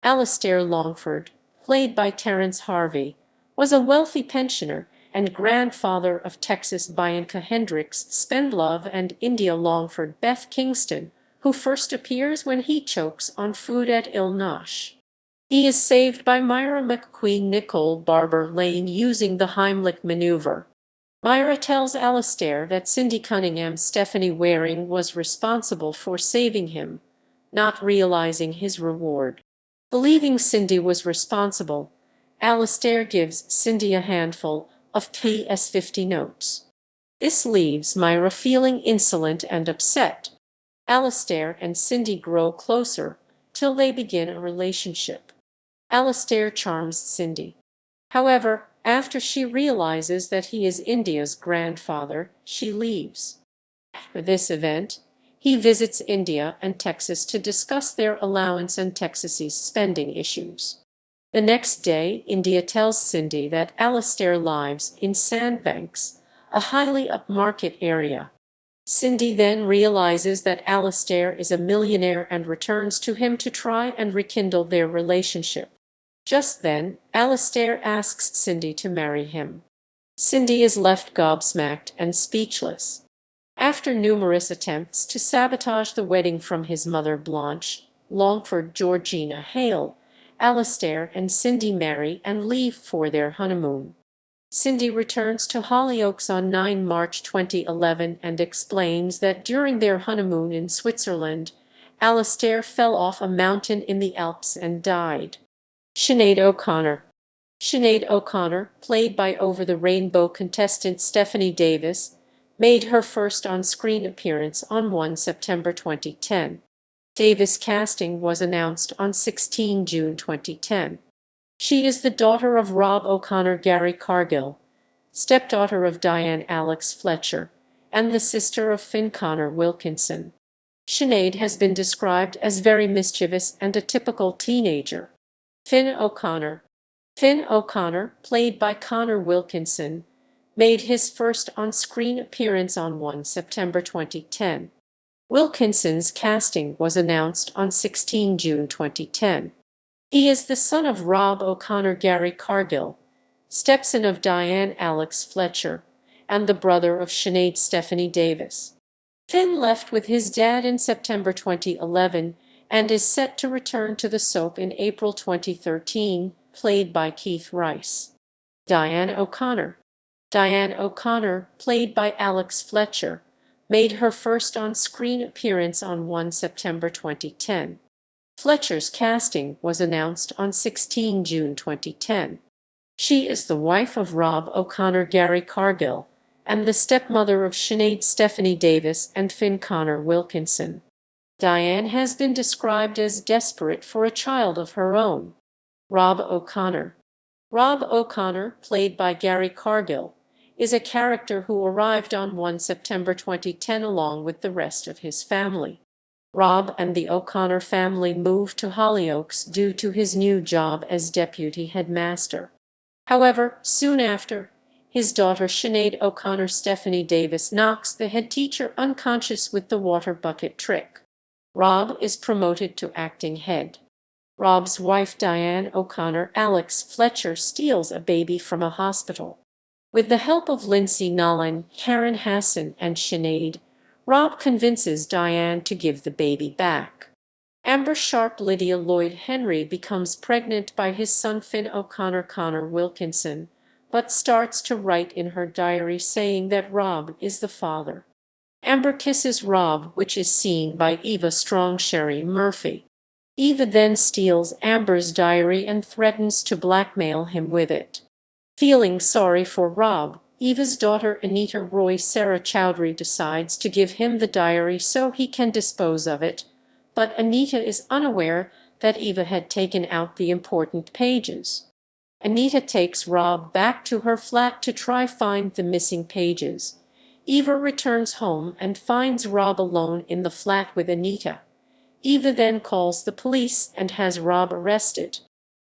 Alastair Longford, played by Terence Harvey, was a wealthy pensioner and grandfather of Texas Bianca Hendricks Spendlove and India Longford Beth Kingston, who first appears when he chokes on food at Il Nosh. He is saved by Myra McQueen Nicole Barber Lane using the Heimlich maneuver. Myra tells Alastair that Cindy Cunningham's Stephanie Waring was responsible for saving him, not realizing his reward. Believing Cindy was responsible, Alastair gives Cindy a handful of PS50 notes. This leaves Myra feeling insolent and upset. Alastair and Cindy grow closer till they begin a relationship. Alastair charms Cindy. However, after she realizes that he is India's grandfather, she leaves. For this event, he visits India and Texas to discuss their allowance and Texas's spending issues. The next day, India tells Cindy that Alastair lives in Sandbanks, a highly upmarket area. Cindy then realizes that Alastair is a millionaire and returns to him to try and rekindle their relationship. Just then, Alastair asks Cindy to marry him. Cindy is left gobsmacked and speechless. After numerous attempts to sabotage the wedding from his mother Blanche, Longford Georgina Hale, Alastair and Cindy marry and leave for their honeymoon. Cindy returns to Hollyoaks on 9 March 2011 and explains that during their honeymoon in Switzerland, Alastair fell off a mountain in the Alps and died. Sinead O'Connor. Sinead O'Connor, played by Over the Rainbow contestant Stephanie Davis, made her first on-screen appearance on 1 September 2010. Davis' casting was announced on 16 June 2010. She is the daughter of Rob O'Connor Gary Cargill, stepdaughter of Diane Alex Fletcher, and the sister of Finn Connor Wilkinson. Sinead has been described as very mischievous and a typical teenager. Finn O'Connor. Finn O'Connor, played by Connor Wilkinson, made his first on-screen appearance on 1 September 2010. Wilkinson's casting was announced on 16 June 2010. He is the son of Rob O'Connor Gary Cargill, stepson of Diane Alex Fletcher, and the brother of Sinead Stephanie Davis. Finn left with his dad in September 2011 and is set to return to the soap in April 2013, played by Keith Rice. Diane O'Connor. Diane O'Connor, played by Alex Fletcher, made her first on-screen appearance on 1 September 2010. Fletcher's casting was announced on 16 June 2010. She is the wife of Rob O'Connor Gary Cargill and the stepmother of Sinead Stephanie Davis and Finn Connor Wilkinson. Diane has been described as desperate for a child of her own. Rob O'Connor. Rob O'Connor, played by Gary Cargill, is a character who arrived on 1 September 2010 along with the rest of his family. Rob and the O'Connor family moved to Hollyoaks due to his new job as deputy headmaster. However, soon after, his daughter Sinead O'Connor Stephanie Davis knocks the head teacher unconscious with the water bucket trick. Rob is promoted to acting head. Rob's wife Diane O'Connor Alex Fletcher steals a baby from a hospital. With the help of Lindsay Nolan, Karen Hassan, and Sinead, Rob convinces Diane to give the baby back. Amber Sharpe Lydia Lloyd Henry becomes pregnant by his son Finn O'Connor Connor Wilkinson, but starts to write in her diary saying that Rob is the father. Amber kisses Rob, which is seen by Eva Strong Sherry Murphy. Eva then steals Amber's diary and threatens to blackmail him with it. Feeling sorry for Rob, Eva's daughter Anita Roy Sarah Chowdhury decides to give him the diary so he can dispose of it, but Anita is unaware that Eva had taken out the important pages. Anita takes Rob back to her flat to try find the missing pages. Eva returns home and finds Rob alone in the flat with Anita. Eva then calls the police and has Rob arrested.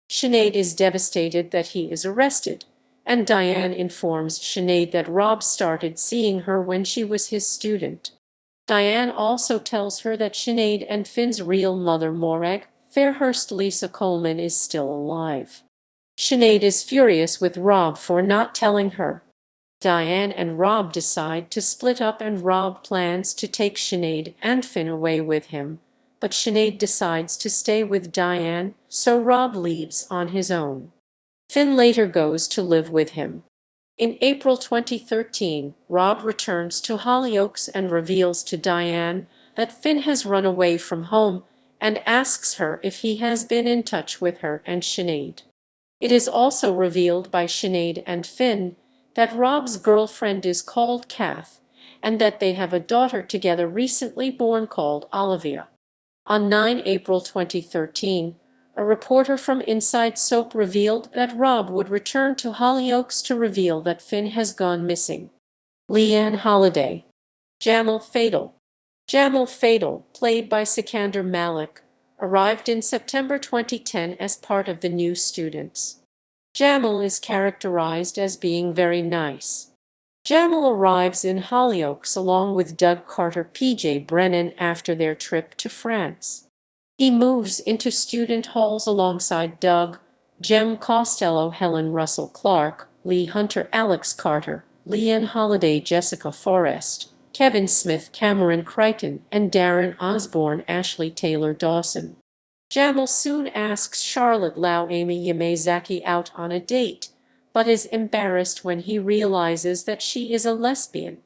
Sinead is devastated that he is arrested, and Diane informs Sinead that Rob started seeing her when she was his student. Diane also tells her that Sinead and Finn's real mother Morag Fairhurst Lisa Coleman is still alive. Sinead is furious with Rob for not telling her. Diane and Rob decide to split up and Rob plans to take Sinead and Phina away with him, but Sinead decides to stay with Diane, so Rob leaves on his own. Phina later goes to live with him. In April 2013, Rob returns to Hollyoaks and reveals to Diane that Phina has run away from home and asks her if he has been in touch with her and Sinead. It is also revealed by Sinead and Phina that Rob's girlfriend is called Kath and that they have a daughter together recently born called Olivia. On 9 April 2013, a reporter from Inside Soap revealed that Rob would return to Hollyoaks to reveal that Phina has gone missing. Leanne Holiday. Jamil Fadel. Jamil Fadel, played by Sikander Malik, arrived in September 2010 as part of the new students. Jamil is characterized as being very nice. Jamil arrives in Hollyoaks along with Doug Carter PJ Brennan after their trip to France. He moves into student halls alongside Doug, Jem Costello, Helen Russell Clark, Lee Hunter, Alex Carter, Leanne Holiday, Jessica Forrest, Kevin Smith, Cameron Crichton, and Darren Osborne, Ashley Taylor Dawson. Jamil soon asks Charlotte Lau Amy Yamazaki out on a date, but is embarrassed when he realizes that she is a lesbian.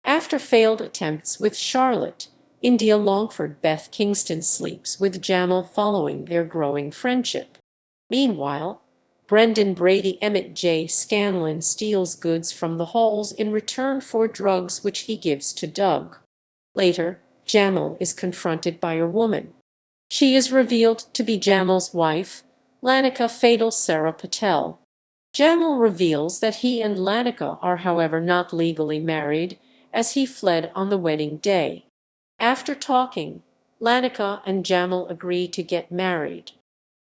After failed attempts with Charlotte, India Longford Beth Kingston sleeps with Jamil following their growing friendship. Meanwhile, Brendan Brady Emmett J. Scanlon steals goods from the halls in return for drugs which he gives to Doug. Later, Jamil is confronted by a woman. She is revealed to be Jamil's wife, Lanika Fadel Sarah Patel. Jamil reveals that he and Lanika are however not legally married, as he fled on the wedding day. After talking, Lanika and Jamil agree to get married.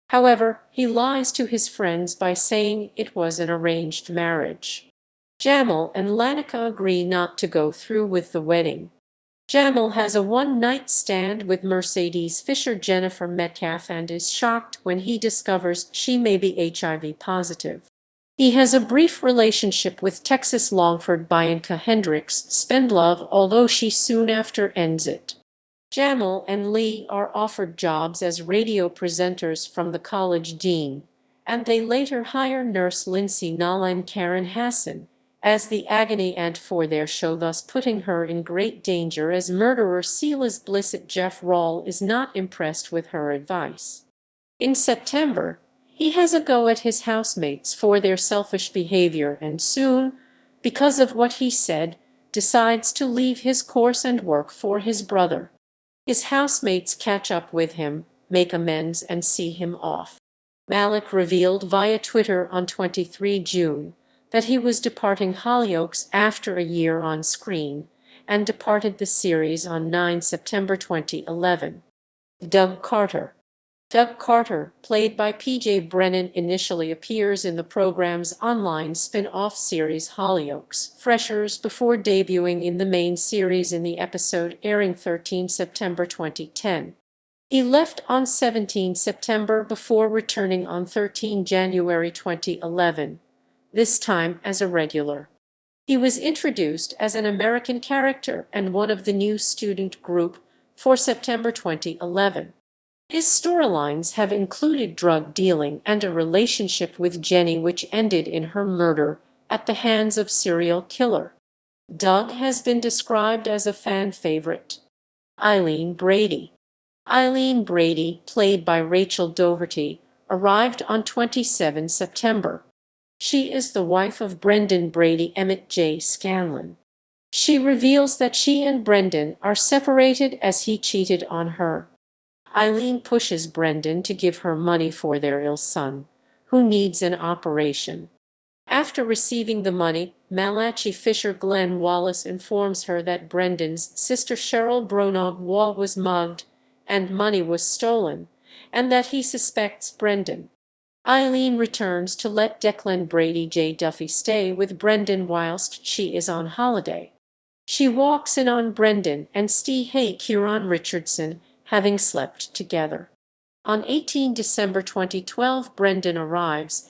However, he lies to his friends by saying it was an arranged marriage. Jamil and Lanika agree not to go through with the wedding. Jamil has a one-night stand with Mercedes Fisher Jennifer Metcalf and is shocked when he discovers she may be HIV positive. He has a brief relationship with Texas Longford Bianca Hendricks Spendlove, although she soon after ends it. Jamil and Lee are offered jobs as radio presenters from the college dean, and they later hire nurse Lindsay Nalla and Karen Hassan as the agony aunt for their show, thus putting her in great danger as murderer Silas Blissett. Jeff Rawle is not impressed with her advice. In September, he has a go at his housemates for their selfish behavior and soon, because of what he said, decides to leave his course and work for his brother. His housemates catch up with him, make amends, and see him off. Malik revealed via Twitter on 23 June that he was departing Hollyoaks after a year on screen and departed the series on 9 September 2011. Doug Carter. Doug Carter, played by P.J. Brennan, initially appears in the program's online spin-off series Hollyoaks Freshers before debuting in the main series in the episode airing 13 September 2010. He left on 17 September before returning on 13 January 2011, this time as a regular. He was introduced as an American character and one of the new student group for September 2011. His storylines have included drug dealing and a relationship with Jenny which ended in her murder at the hands of serial killer. Doug has been described as a fan favorite. Eileen Brady. Eileen Brady, played by Rachel Doherty, arrived on 27 September. She is the wife of Brendan Brady Emmett J. Scanlon. She reveals that she and Brendan are separated as he cheated on her. Eileen pushes Brendan to give her money for their ill son, who needs an operation. After receiving the money, Malachi Fisher Glenn Wallace informs her that Brendan's sister Cheryl Bronog Wall was mugged and money was stolen, and that he suspects Brendan. Eileen returns to let Declan Brady J. Duffy stay with Brendan whilst she is on holiday. She walks in on Brendan and Steve Kieran Richardson having slept together. On 18 December 2012, Brendan arrives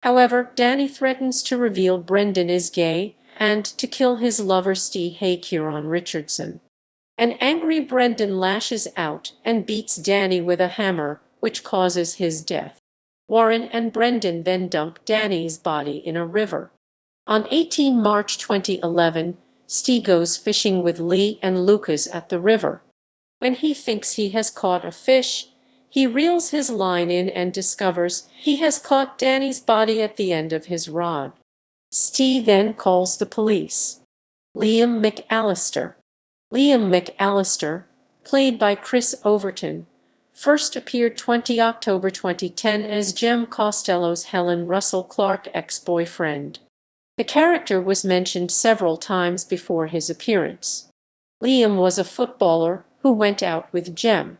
However, Danny threatens to reveal Brendan is gay and to kill his lover Steve Kieran Richardson. An angry Brendan lashes out and beats Danny with a hammer, which causes his death. Warren and Brendan then dump Danny's body in a river. On 18 March 2011, Steve goes fishing with Lee and Lucas at the river. When he thinks he has caught a fish, he reels his line in and discovers he has caught Danny's body at the end of his rod. Steve then calls the police. Liam McAllister. Liam McAllister, played by Chris Overton, first appeared 20 October 2010 as Jem Costello's Helen Russell Clark ex-boyfriend. The character was mentioned several times before his appearance. Liam was a footballer who went out with Jem.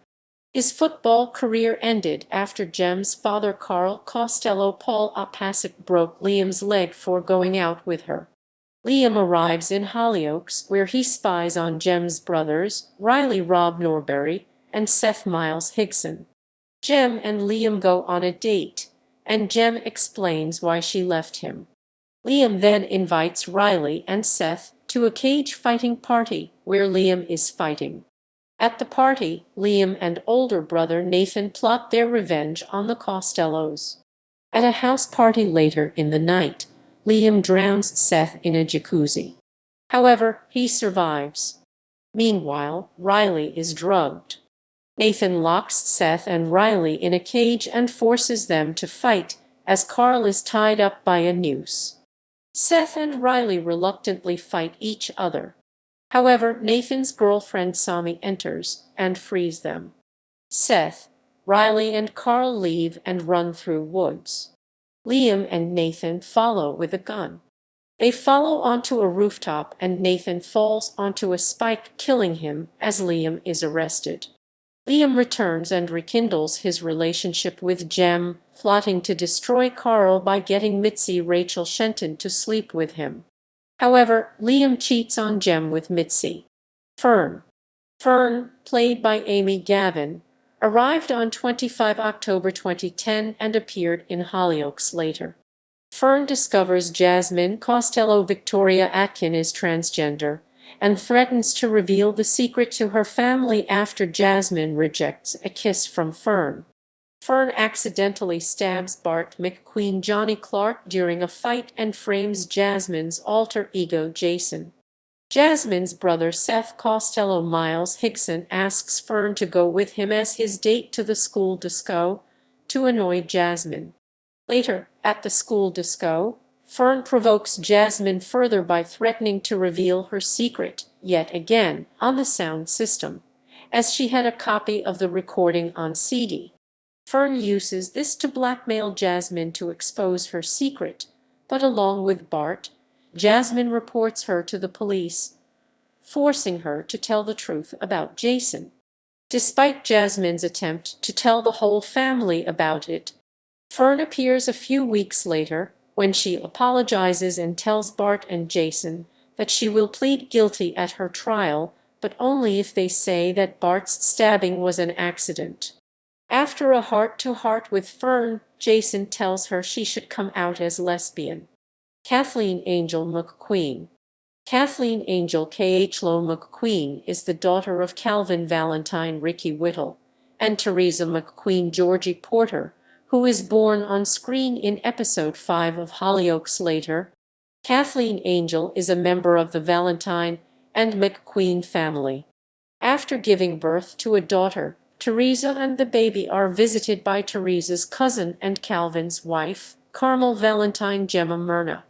His football career ended after Jem's father Carl Costello Paul Marquess broke Liam's leg for going out with her. Liam arrives in Hollyoaks, where he spies on Jem's brothers, Riley Rob Norbury and Seth Miles Higson. Jem and Liam go on a date, and Jem explains why she left him. Liam then invites Riley and Seth to a cage fighting party where Liam is fighting. At the party, Liam and older brother Nathan plot their revenge on the Costellos. At a house party later in the night, Liam drowns Seth in a jacuzzi. However, he survives. Meanwhile, Riley is drugged. Nathan locks Seth and Riley in a cage and forces them to fight as Carl is tied up by a noose. Seth and Riley reluctantly fight each other. However, Nathan's girlfriend Sami enters and frees them. Seth, Riley and Carl leave and run through woods. Liam and Nathan follow with a gun. They follow onto a rooftop and Nathan falls onto a spike, killing him as Liam is arrested. Liam returns and rekindles his relationship with Jem, plotting to destroy Carl by getting Mitzeee Rachel Shenton to sleep with him. However, Liam cheats on Jem with Mitzeee. Fern, played by Amy Gavin, arrived on 25 October 2010 and appeared in Hollyoaks later. Fern discovers Jasmine Costello Victoria Atkin is transgender and threatens to reveal the secret to her family after Jasmine rejects a kiss from Fern. Fern accidentally stabs Bart McQueen Johnny Clark during a fight and frames Jasmine's alter ego Jason. Jasmine's brother Seth Costello Miles Higson asks Fern to go with him as his date to the school disco, to annoy Jasmine. Later, at the school disco, Fern provokes Jasmine further by threatening to reveal her secret, yet again, on the sound system, as she had a copy of the recording on CD. Fern uses this to blackmail Jasmine to expose her secret, but along with Bart, Jasmine reports her to the police, forcing her to tell the truth about Jason. Despite Jasmine's attempt to tell the whole family about it, Fern appears a few weeks later when she apologizes and tells Bart and Jason that she will plead guilty at her trial, but only if they say that Bart's stabbing was an accident. After a heart-to-heart with Fern, Jason tells her she should come out as lesbian. Kathleen Angel McQueen. Kathleen Angel K.H.Lo McQueen is the daughter of Calvin Valentine Ricky Whittle and Teresa McQueen Georgie Porter, who is born on screen in episode 5 of Hollyoaks later. Kathleen Angel is a member of the Valentine and McQueen family. After giving birth to a daughter, Teresa and the baby are visited by Teresa's cousin and Calvin's wife, Carmel Valentine Gemma Myrna.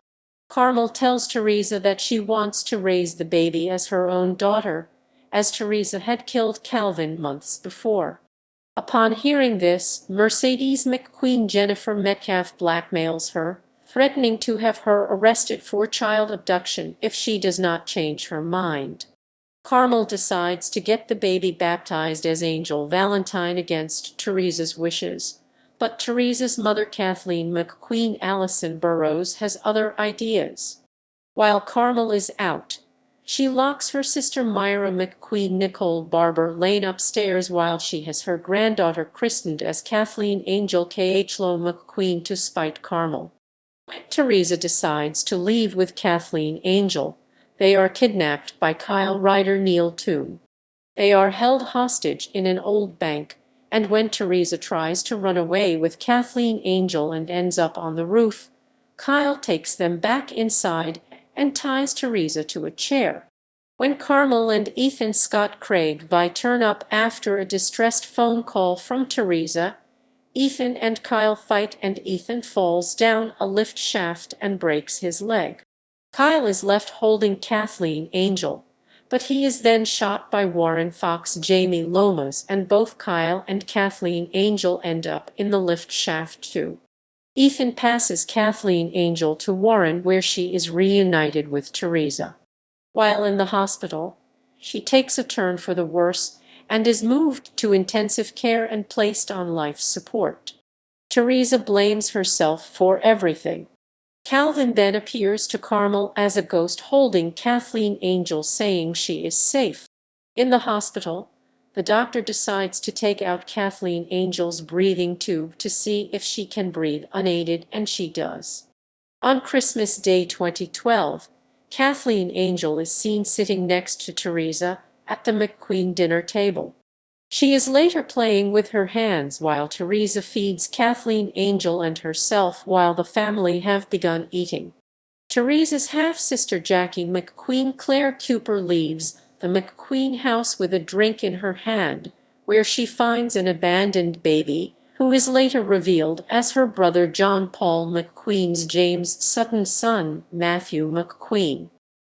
Carmel tells Teresa that she wants to raise the baby as her own daughter, as Teresa had killed Calvin months before. Upon hearing this, Mercedes McQueen Jennifer Metcalf blackmails her, threatening to have her arrested for child abduction if she does not change her mind. Carmel decides to get the baby baptized as Angel Valentine against Teresa's wishes, but Teresa's mother Kathleen McQueen Allison Burroughs has other ideas. While Carmel is out, she locks her sister Myra McQueen Nicole Barber Lane upstairs while she has her granddaughter christened as Kathleen Angel K.H.Lo McQueen to spite Carmel. When Teresa decides to leave with Kathleen Angel, they are kidnapped by Kyle Ryder Neal Toon. They are held hostage in an old bank, and when Teresa tries to run away with Kathleen Angel and ends up on the roof, Kyle takes them back inside and ties Teresa to a chair. When Carmel and Ethan Scott Craig turn up after a distressed phone call from Teresa, Ethan and Kyle fight and Ethan falls down a lift shaft and breaks his leg. Kyle is left holding Kathleen Angel, but he is then shot by Warren Fox Jamie Lomas, and both Kyle and Kathleen Angel end up in the lift shaft too. Ethan passes Kathleen Angel to Warren, where she is reunited with Teresa. While in the hospital, she takes a turn for the worse and is moved to intensive care and placed on life support. Teresa blames herself for everything. Calvin then appears to Carmel as a ghost holding Kathleen Angel, saying she is safe. In the hospital, the doctor decides to take out Kathleen Angel's breathing tube to see if she can breathe unaided, and she does. On Christmas Day 2012, Kathleen Angel is seen sitting next to Teresa at the McQueen dinner table. She is later playing with her hands while Teresa feeds Kathleen Angel and herself while the family have begun eating. Teresa's half-sister Jackie McQueen Claire Cooper leaves the McQueen house with a drink in her hand, where she finds an abandoned baby, who is later revealed as her brother John Paul McQueen's James Sutton's son, Matthew McQueen.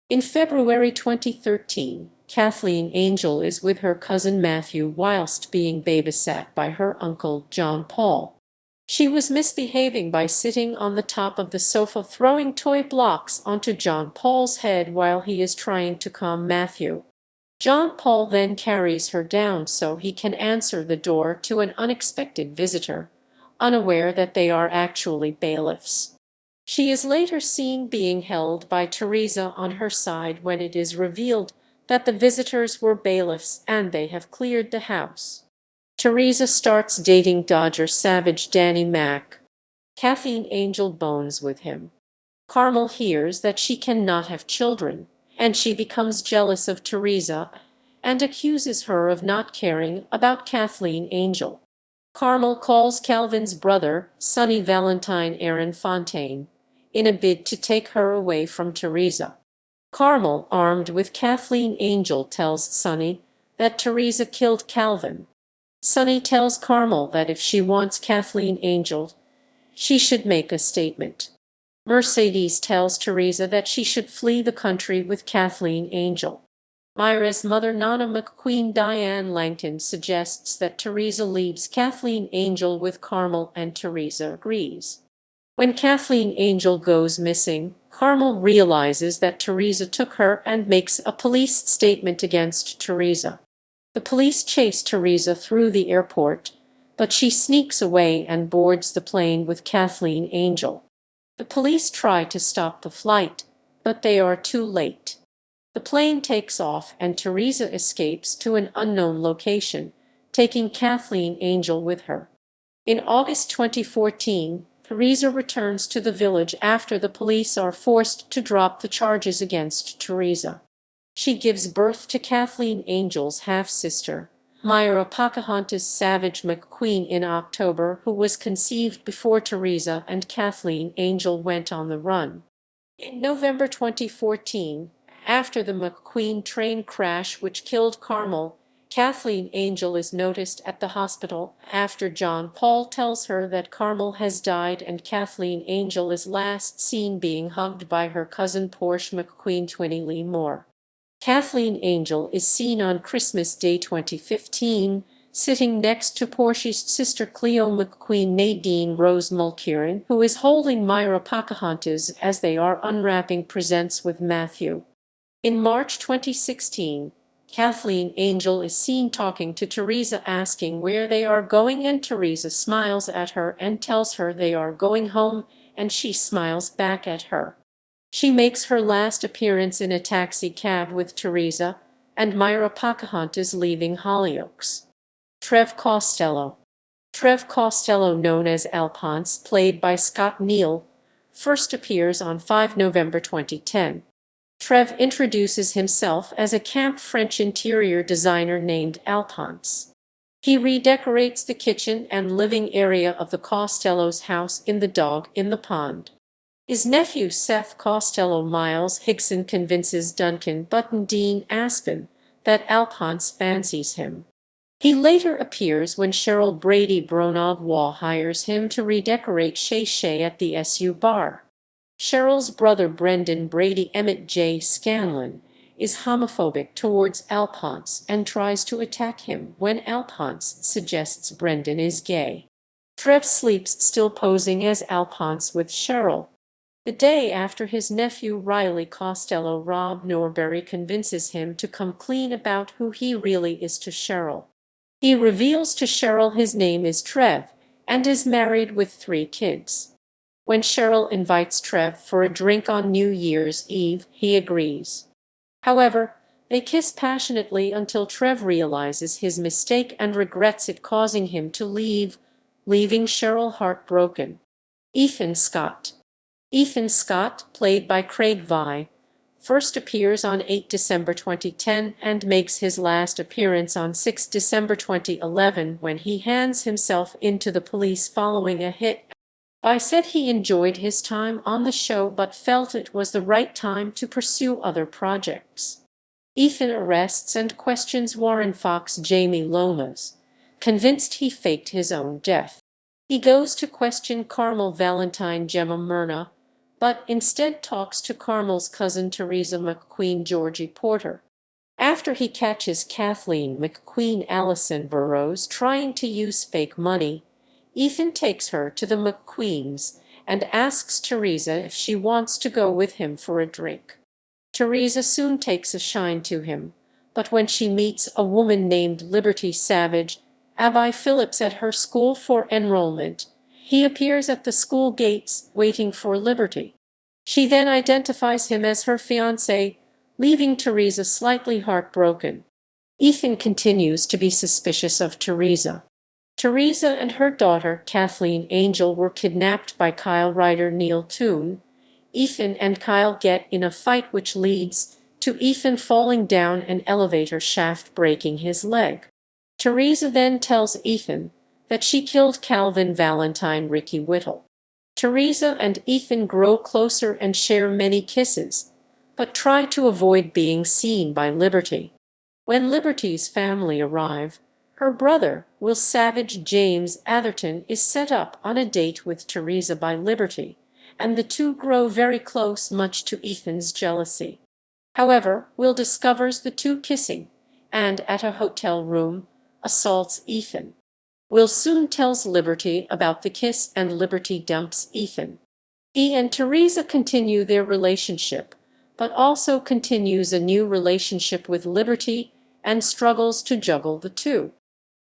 In February 2013, Kathleen Angel is with her cousin Matthew whilst being babysat by her uncle John Paul. She was misbehaving by sitting on the top of the sofa throwing toy blocks onto John Paul's head while he is trying to calm Matthew. John Paul then carries her down so he can answer the door to an unexpected visitor, unaware that they are actually bailiffs. She is later seen being held by Teresa on her side when it is revealed that the visitors were bailiffs and they have cleared the house. Teresa starts dating Dodger savage Danny Mac. Kathleen Angel bones with him. Carmel hears that she cannot have children, and she becomes jealous of Teresa and accuses her of not caring about Kathleen Angel. Carmel calls Calvin's brother, Sonny Valentine Aaron Fontaine, in a bid to take her away from Teresa. Carmel, armed with Kathleen Angel, tells Sonny that Teresa killed Calvin. Sonny tells Carmel that if she wants Kathleen Angel, she should make a statement. Mercedes tells Teresa that she should flee the country with Kathleen Angel. Myra's mother, Nana McQueen Diane Langton, suggests that Teresa leaves Kathleen Angel with Carmel, and Teresa agrees. When Kathleen Angel goes missing, Carmel realizes that Teresa took her and makes a police statement against Teresa. The police chase Teresa through the airport, but she sneaks away and boards the plane with Kathleen Angel. The police try to stop the flight, but they are too late. The plane takes off and Teresa escapes to an unknown location, taking Kathleen Angel with her. In August 2014, Teresa returns to the village after the police are forced to drop the charges against Teresa. She gives birth to Kathleen Angel's half-sister, Myra Pocahontas Savage McQueen, in October, who was conceived before Teresa and Kathleen Angel went on the run. In November 2014, after the McQueen train crash which killed Carmel, Kathleen Angel is noticed at the hospital after John Paul tells her that Carmel has died, and Kathleen Angel is last seen being hugged by her cousin Porsche McQueen Twinnie Lee Moore. Kathleen Angel is seen on Christmas Day 2015, sitting next to Porsche's sister Cleo McQueen Nadine Rose Mulkieran, who is holding Myra Pocahontas as they are unwrapping presents with Matthew. In March 2016, Kathleen Angel is seen talking to Teresa, asking where they are going, and Teresa smiles at her and tells her they are going home, and she smiles back at her. She makes her last appearance in a taxi cab with Teresa and Myra Pocahontas leaving Hollyoaks. Trev Costello. Trev Costello, known as Alphonse, played by Scott Neal, first appears on 5 November 2010. Trev introduces himself as a camp French interior designer named Alphonse. He redecorates the kitchen and living area of the Costellos' house in The Dog in the Pond. His nephew Seth Costello Miles Higson convinces Duncan Button Dean Aspin that Alphonse fancies him. He later appears when Cheryl Brady Bronagwa hires him to redecorate Shay Shay at the SU bar. Cheryl's brother Brendan Brady Emmett J. Scanlon is homophobic towards Alphonse and tries to attack him when Alphonse suggests Brendan is gay. Trev sleeps still posing as Alphonse with Cheryl. The day after his nephew Riley Costello Rob Norbury convinces him to come clean about who he really is to Cheryl. He reveals to Cheryl his name is Trev and is married with 3 kids. When Cheryl invites Trev for a drink on New Year's Eve, he agrees. However, they kiss passionately until Trev realizes his mistake and regrets it, causing him to leave, leaving Cheryl heartbroken. Ethan Scott. Ethan Scott, played by Craig Vie, first appears on 8 December 2010 and makes his last appearance on 6 December 2011 when he hands himself in to the police following a hit. Vie said he enjoyed his time on the show but felt it was the right time to pursue other projects. Ethan arrests and questions Warren Fox Jamie Lomas, convinced he faked his own death. He goes to question Carmel Valentine Gemma Myrna, but instead talks to Carmel's cousin Teresa McQueen Georgie Porter. After he catches Kathleen McQueen Allison Burroughs trying to use fake money, Ethan takes her to the McQueens and asks Teresa if she wants to go with him for a drink. Teresa soon takes a shine to him, but when she meets a woman named Liberty Savage, Abby Phillips at her school for enrollment, he appears at the school gates waiting for Liberty. She then identifies him as her fiancé, leaving Teresa slightly heartbroken. Ethan continues to be suspicious of Teresa. Teresa and her daughter, Kathleen Angel, were kidnapped by Kyle writer Neil Toon. Ethan and Kyle get in a fight which leads to Ethan falling down an elevator shaft, breaking his leg. Teresa then tells Ethan that she killed Calvin Valentine Ricky Whittle. Teresa and Ethan grow closer and share many kisses, but try to avoid being seen by Liberty. When Liberty's family arrive, her brother, Will Savage James Atherton, is set up on a date with Teresa by Liberty, and the two grow very close, much to Ethan's jealousy. However, Will discovers the two kissing, and at a hotel room, assaults Ethan. Will soon tells Liberty about the kiss and Liberty dumps Ethan. He and Teresa continue their relationship, but also continues a new relationship with Liberty and struggles to juggle the two.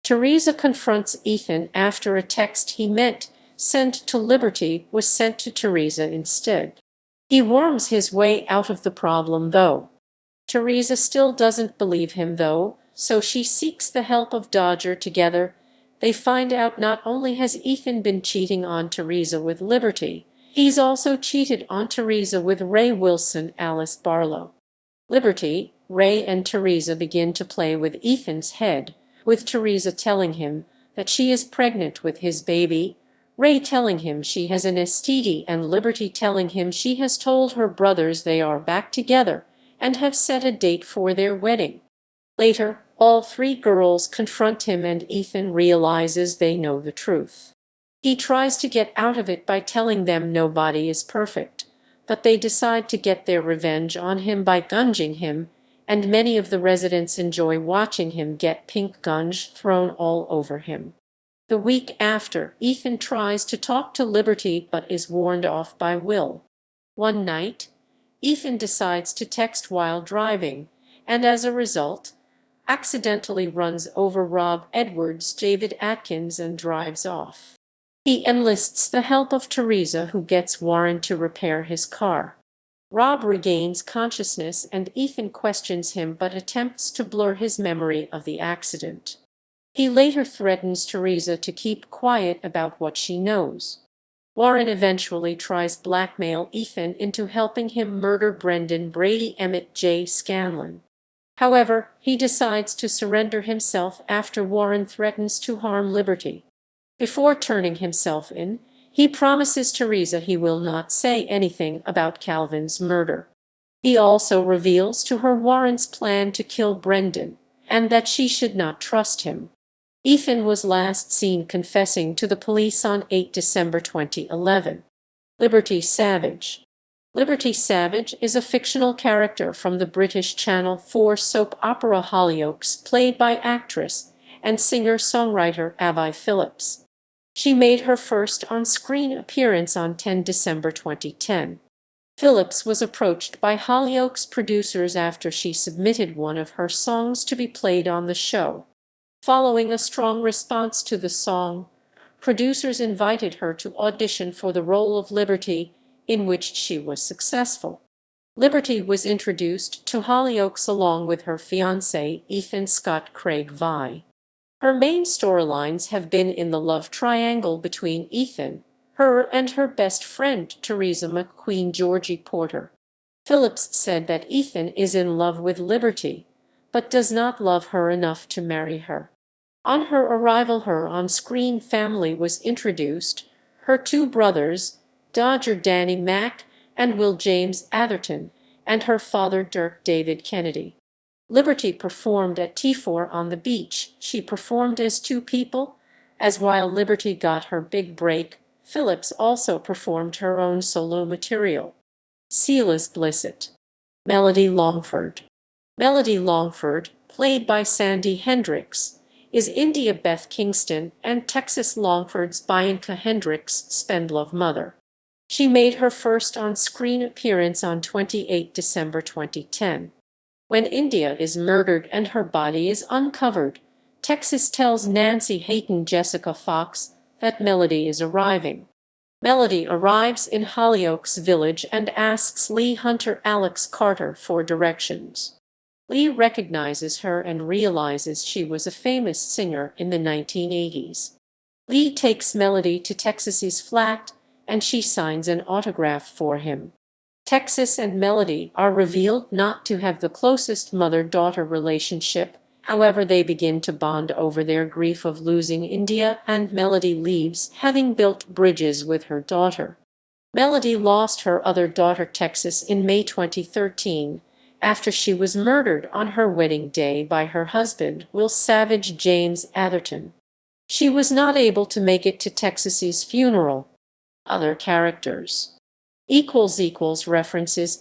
Teresa confronts Ethan after a text he meant sent to Liberty was sent to Teresa instead. He worms his way out of the problem though. Teresa still doesn't believe him though, so she seeks the help of Dodger. Together, they find out not only has Ethan been cheating on Teresa with Liberty, he's also cheated on Teresa with Ray Wilson, Alice Barlow. Liberty, Ray and Teresa begin to play with Ethan's head, with Teresa telling him that she is pregnant with his baby, Ray telling him she has an STD, and Liberty telling him she has told her brothers they are back together and have set a date for their wedding. Later, all 3 girls confront him and Ethan realizes they know the truth. He tries to get out of it by telling them nobody is perfect, but they decide to get their revenge on him by gunging him, and many of the residents enjoy watching him get pink gunge thrown all over him. The week after, Ethan tries to talk to Liberty but is warned off by Will. One night, Ethan decides to text while driving, and as a result, accidentally runs over Rob Edwards, David Atkins, and drives off. He enlists the help of Teresa, who gets Warren to repair his car. Rob regains consciousness and Ethan questions him but attempts to blur his memory of the accident. He later threatens Teresa to keep quiet about what she knows. Warren eventually tries blackmail Ethan into helping him murder Brendan Brady Emmett J. Scanlon. However, he decides to surrender himself after Warren threatens to harm Liberty. Before turning himself in, he promises Teresa he will not say anything about Calvin's murder. He also reveals to her Warren's plan to kill Brendan, and that she should not trust him. Ethan was last seen confessing to the police on 8 December 2011. Liberty Savage. Liberty Savage is a fictional character from the British Channel 4 soap opera Hollyoaks, played by actress and singer-songwriter Abby Phillips. She made her first on-screen appearance on 10 December 2010. Phillips was approached by Hollyoaks producers after she submitted one of her songs to be played on the show. Following a strong response to the song, producers invited her to audition for the role of Liberty, in which she was successful. Liberty was introduced to Hollyoaks along with her fiancé, Ethan Scott Craig Vi. Her main storylines have been in the love triangle between Ethan, her and her best friend Teresa McQueen Georgie Porter. Phillips said that Ethan is in love with Liberty, but does not love her enough to marry her. On her arrival, her on-screen family was introduced, her two brothers, Dodger Danny Mac and Will James Atherton, and her father Dirk David Kennedy. Liberty performed at T4 on the beach. She performed as two people, as while Liberty got her big break, Phillips also performed her own solo material. Silas Blissett. Melody Longford. Melody Longford, played by Sandy Hendricks, is India Beth Kingston and Texas Longford's Bianca Hendricks' Spendlove mother. She made her first on-screen appearance on 28 December 2010. When India is murdered and her body is uncovered, Texas tells Nancy Hayton Jessica Fox that Melody is arriving. Melody arrives in Hollyoaks Village and asks Lee Hunter Alex Carter for directions. Lee recognizes her and realizes she was a famous singer in the 1980s. Lee takes Melody to Texas's flat, and she signs an autograph for him. Texas and Melody are revealed not to have the closest mother-daughter relationship, however they begin to bond over their grief of losing India, and Melody leaves, having built bridges with her daughter. Melody lost her other daughter Texas in May 2013, after she was murdered on her wedding day by her husband, Will Savage James Atherton. She was not able to make it to Texas's funeral. Other characters. References